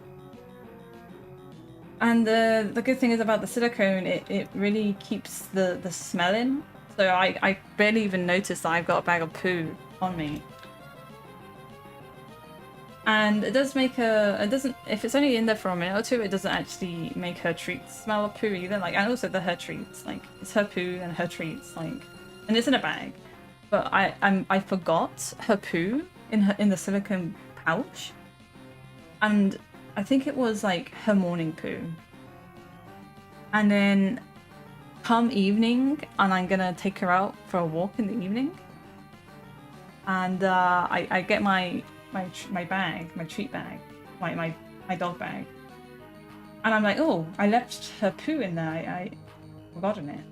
And the good thing is about the silicone, it really keeps the smell in. So I barely even notice that I've got a bag of poo on me. And it does make if it's only in there for a minute or two, it doesn't actually make her treats smell of poo either. Like, and also her treats, like it's her poo and her treats, like, and it's in a bag. But I forgot her poo in the silicone pouch. And I think it was like her morning poo. And then come evening, and I'm gonna take her out for a walk in the evening. And I get my bag, my treat bag, my dog bag. And I'm like, oh, I left her poo in there. I forgotten it.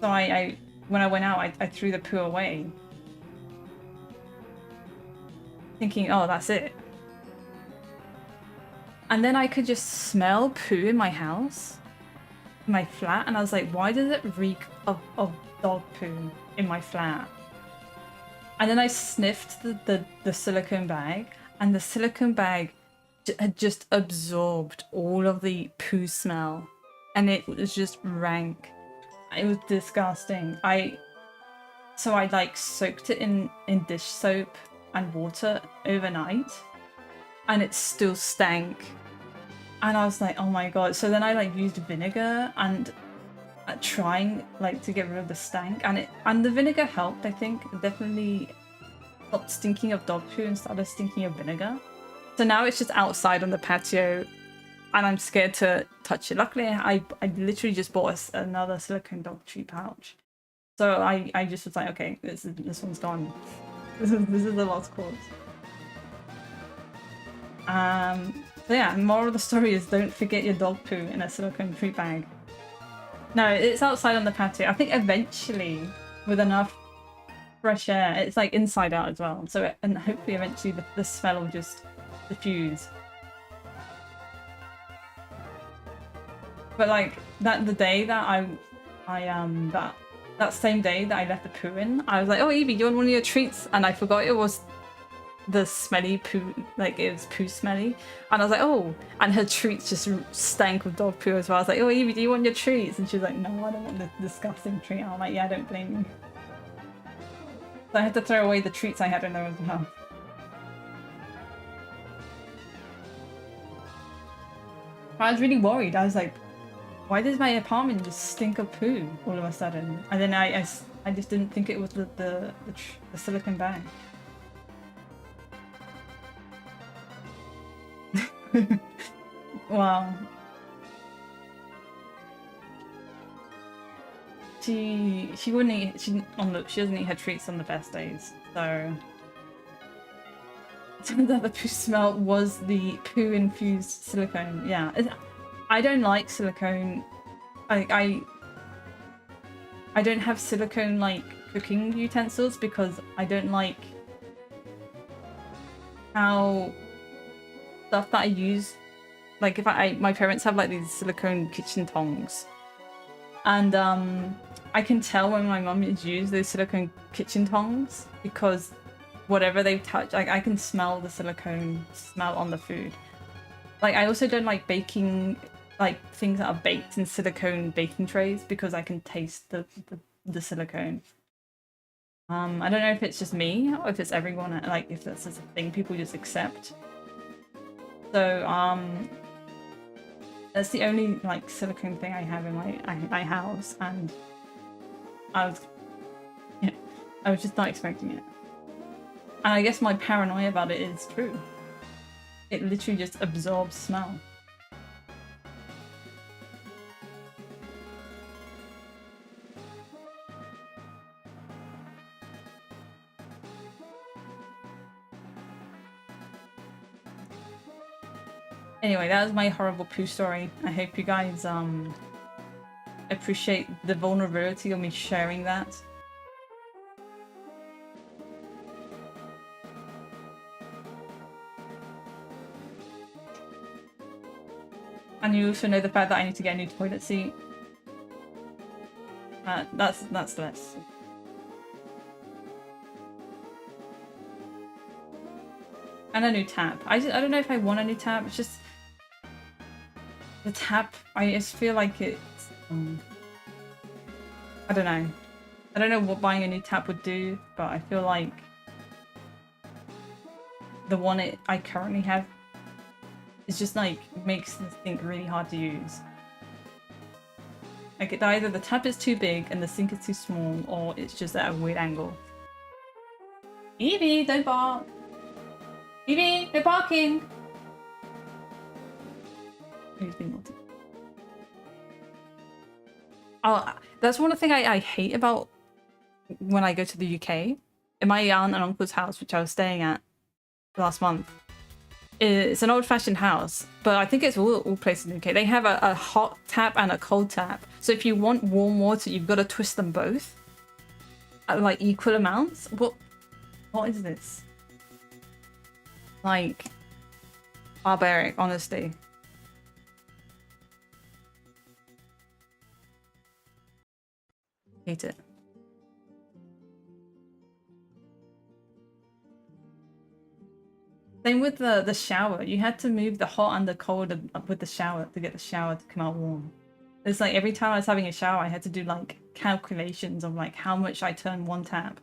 So when I went out, I threw the poo away. Thinking, oh, that's it. And then I could just smell poo in my house, in my flat, and I was like, why does it reek of dog poo in my flat? And then I sniffed the silicone bag, and the silicone bag had just absorbed all of the poo smell, and it was just rank. It was disgusting. So I like soaked it in dish soap and water overnight, and it still stank. And I was like, oh my god. So then I like used vinegar and trying like to get rid of the stank, and the vinegar helped. I think it definitely stopped stinking of dog poo and started stinking of vinegar. So now it's just outside on the patio, and I'm scared to touch it. Luckily, I literally just bought another silicone dog treat pouch. So I just was like, okay, this one's gone. This is the lost cause. So yeah, moral of the story is don't forget your dog poo in a silicone treat bag. No, it's outside on the patio. I think eventually, with enough fresh air, it's like inside out as well. So, and hopefully eventually the smell will just diffuse. But like the day that that same day that I left the poo in, I was like, oh Evie, do you want one of your treats? And I forgot it was the smelly poo, like it was poo smelly. And I was like, oh, and her treats just stank with dog poo as well. I was like, oh Evie, do you want your treats? And she was like, no, I don't want this disgusting treat. And I'm like, yeah, I don't blame you. So I had to throw away the treats I had in there as well. I was really worried. I was like, why does my apartment just stink of poo all of a sudden? And then I just didn't think it was the silicone bag. Wow. She wouldn't eat, she doesn't eat her treats on the best days, so turns out the poo smell was the poo infused silicone. Yeah, I don't like silicone. I don't have silicone like cooking utensils because I don't like how stuff that I use, like if my parents have like these silicone kitchen tongs, and I can tell when my mum has used those silicone kitchen tongs because whatever they touch, like I can smell the silicone smell on the food. Like I also don't like baking, like things that are baked in silicone baking trays because I can taste the silicone. I don't know if it's just me or if it's everyone, like if that's just a thing people just accept. So that's the only like silicone thing I have in my house, and I was just not expecting it. And I guess my paranoia about it is true. It literally just absorbs smell. Anyway, that was my horrible poo story. I hope you guys appreciate the vulnerability of me sharing that. And you also know the fact that I need to get a new toilet seat. That's less. And a new tap. I don't know if I want a new tap. It's just the tap. I just feel like it's. I don't know. I don't know what buying a new tap would do, but I feel like the one I currently have is just like makes the sink really hard to use. Like either the tap is too big and the sink is too small, or it's just at a weird angle. Evie, don't bark! Evie, no barking! Who's being naughty? Oh, that's one of the things I hate about when I go to the UK. In my aunt and uncle's house, which I was staying at last month, it's an old-fashioned house, but I think it's all places in the UK. They have a hot tap and a cold tap. So if you want warm water, you've got to twist them both at like equal amounts. What is this? Like barbaric, honestly. Hate it. Same with the shower. You had to move the hot and the cold with the shower to get the shower to come out warm. It's like every time I was having a shower, I had to do like calculations of like how much I turn one tap.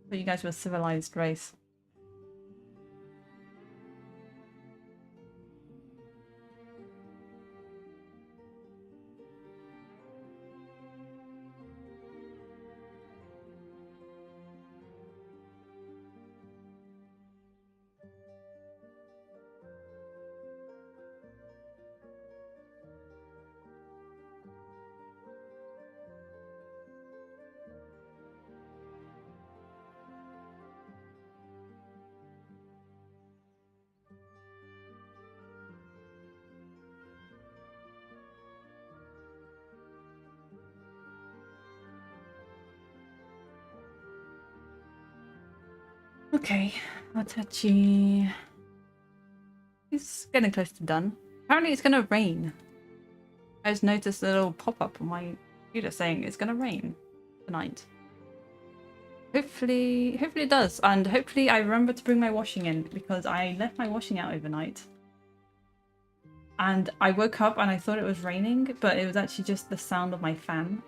But you guys were a civilized race. Okay, Watachi. It's getting close to done. Apparently it's gonna rain. I just noticed a little pop-up on my computer saying it's gonna rain tonight. Hopefully it does, and hopefully I remember to bring my washing in because I left my washing out overnight. And I woke up and I thought it was raining, but it was actually just the sound of my fan.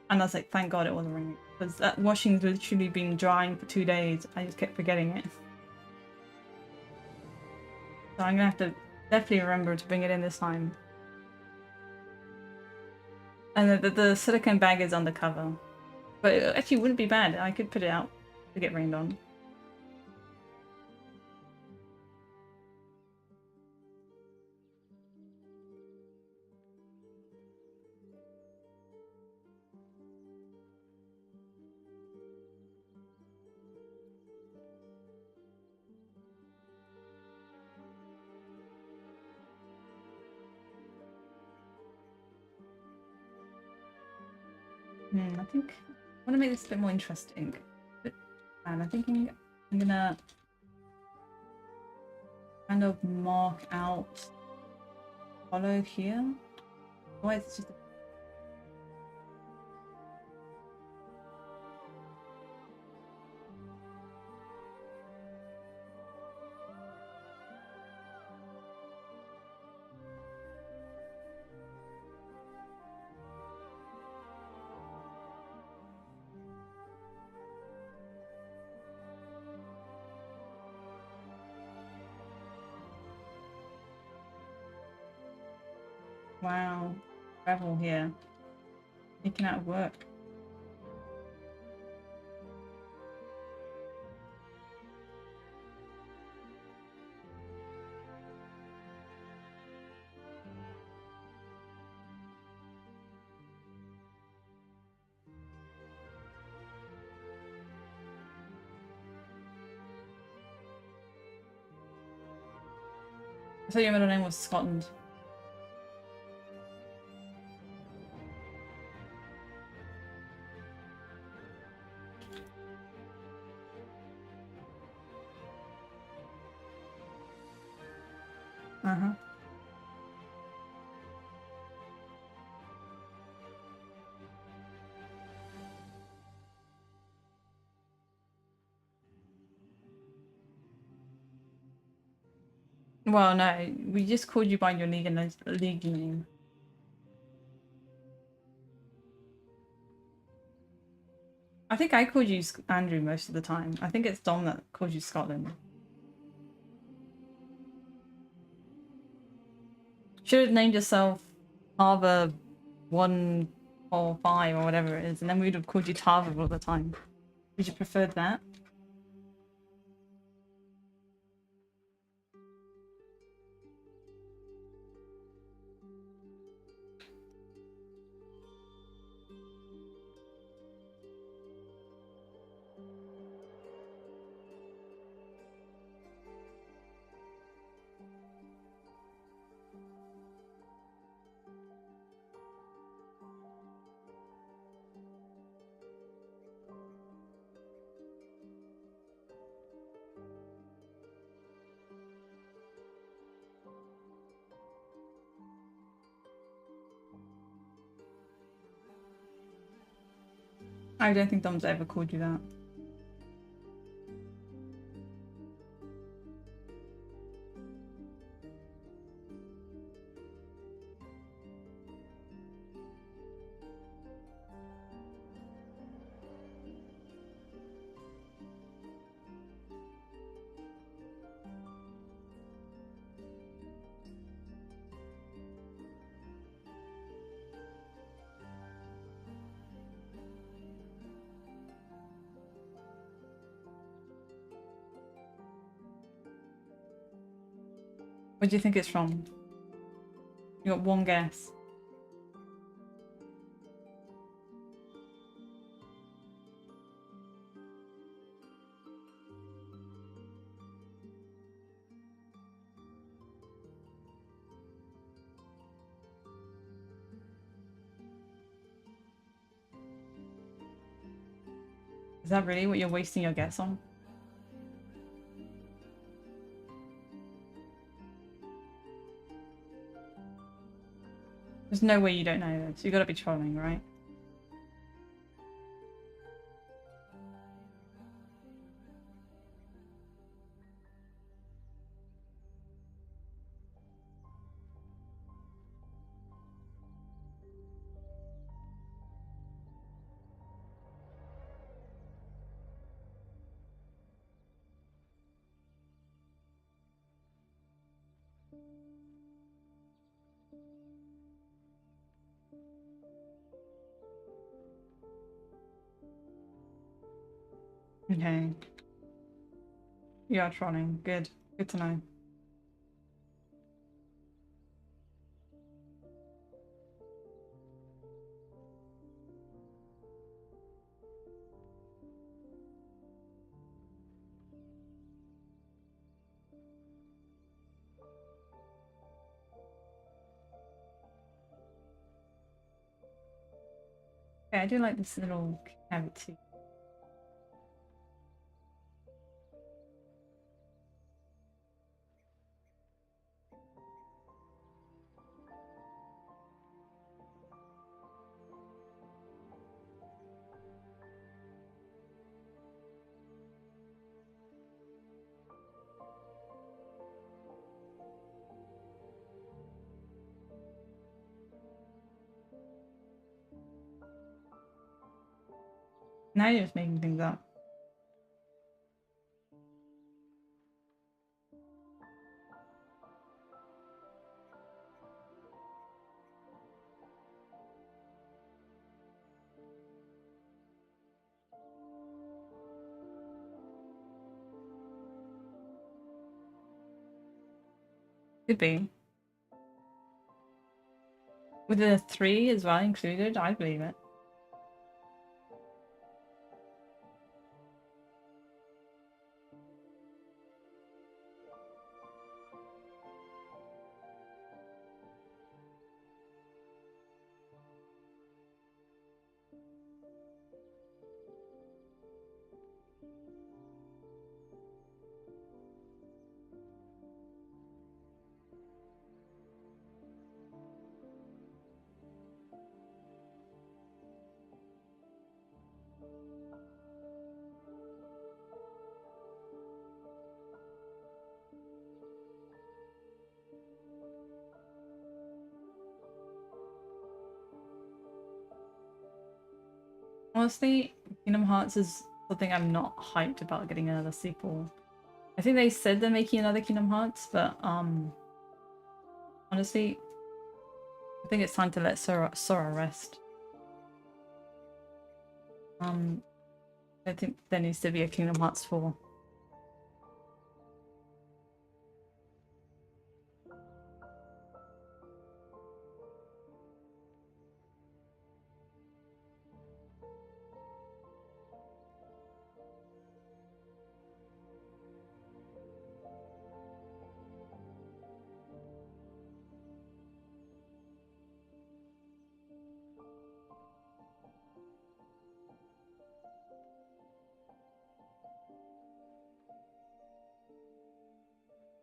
And I was like, thank God it wasn't raining. Because that washing's literally been drying for 2 days. I just kept forgetting it. So I'm gonna have to definitely remember to bring it in this time. And the silicone bag is undercover. But it actually wouldn't be bad. I could put it out to get rained on. I think I want to make this a bit more interesting. And I'm thinking I'm gonna kind of mark out hollow here. Why it's just wow, gravel here. Making out of work. I thought your middle name was Scotland. Uh-huh. Well, no, we just called you by your legal name. I think I called you Andrew most of the time. I think it's Dom that calls you Scotland. Should have named yourself Harbour 145 or whatever it is, and then we would have called you Tarver all the time. Would you prefer that? I don't think Dom's ever called you that. What do you think it's from? You got one guess. Is that really what you're wasting your guess on? no way you don't know this. You gotta be trolling, right? Okay. You are trolling. Good. Good to know. Okay, I do like this little cavity. Now you're just making things up. Could be. With the 3 as well included, I believe it. Honestly, Kingdom Hearts is something I'm not hyped about getting another sequel. I think they said they're making another Kingdom Hearts, but honestly, I think it's time to let Sora rest. I think there needs to be a Kingdom Hearts 4.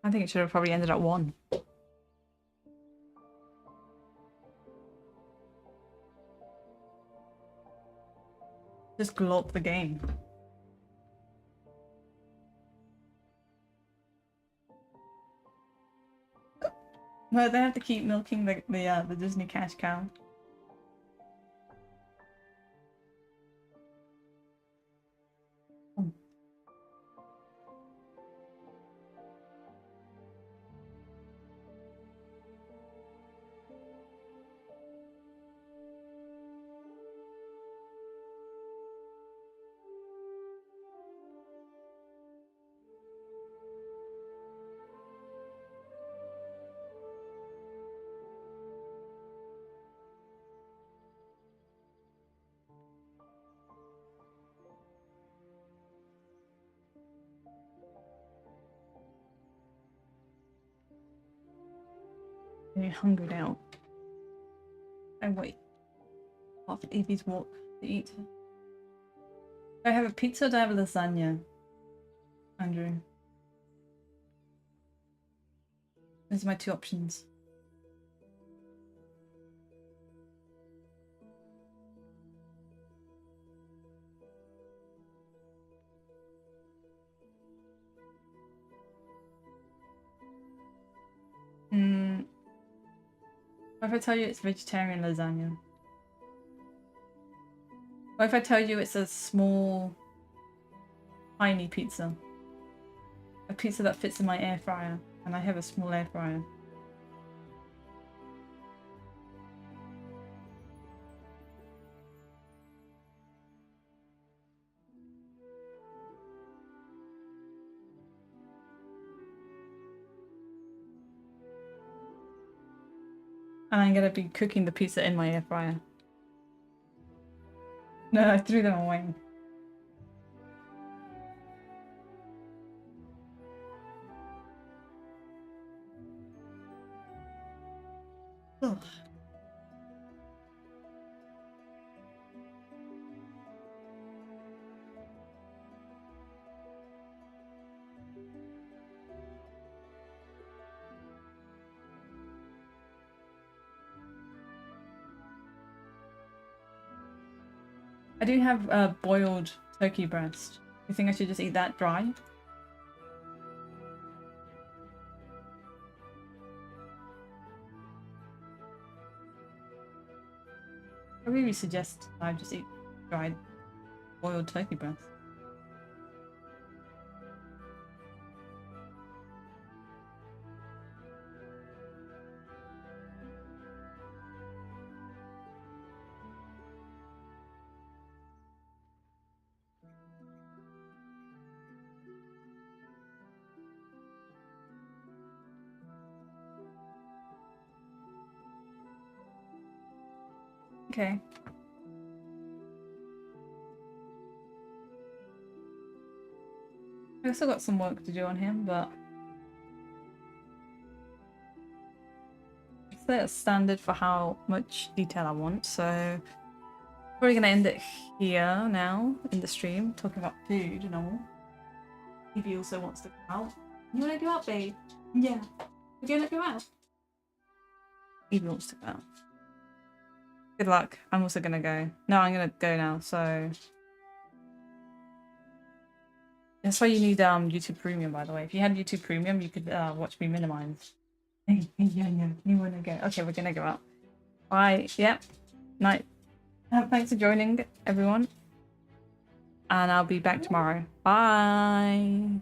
I think it should have probably ended at 1. Just glop the game. No, they have to keep milking the Disney cash cow. You're hungered out. Oh wait. After Evie's walk to eat. Do I have a pizza or do I have a lasagna? Andrew. Those are my 2 options. What if I tell you it's vegetarian lasagna? What if I tell you it's a small, tiny pizza? A pizza that fits in my air fryer, and I have a small air fryer. And I'm gonna be cooking the pizza in my air fryer. No, I threw them away. Ugh. I do have boiled turkey breast. You think I should just eat that dry? I really suggest I just eat dried boiled turkey breast. Okay. I've still got some work to do on him, but it's the standard for how much detail I want, so probably gonna end it here now in the stream, talking about food and all. Evie also wants to come out. You wanna go out, babe? Yeah. We're gonna go out. Evie wants to go out. Good luck. I'm also gonna go. No, I'm gonna go now, so that's why you need YouTube Premium, by the way. If you had YouTube Premium, you could watch me minimize. Yeah, you wanna go. Okay, we're gonna go out. Bye. Yep. Night. Thanks for joining, everyone. And I'll be back tomorrow. Bye.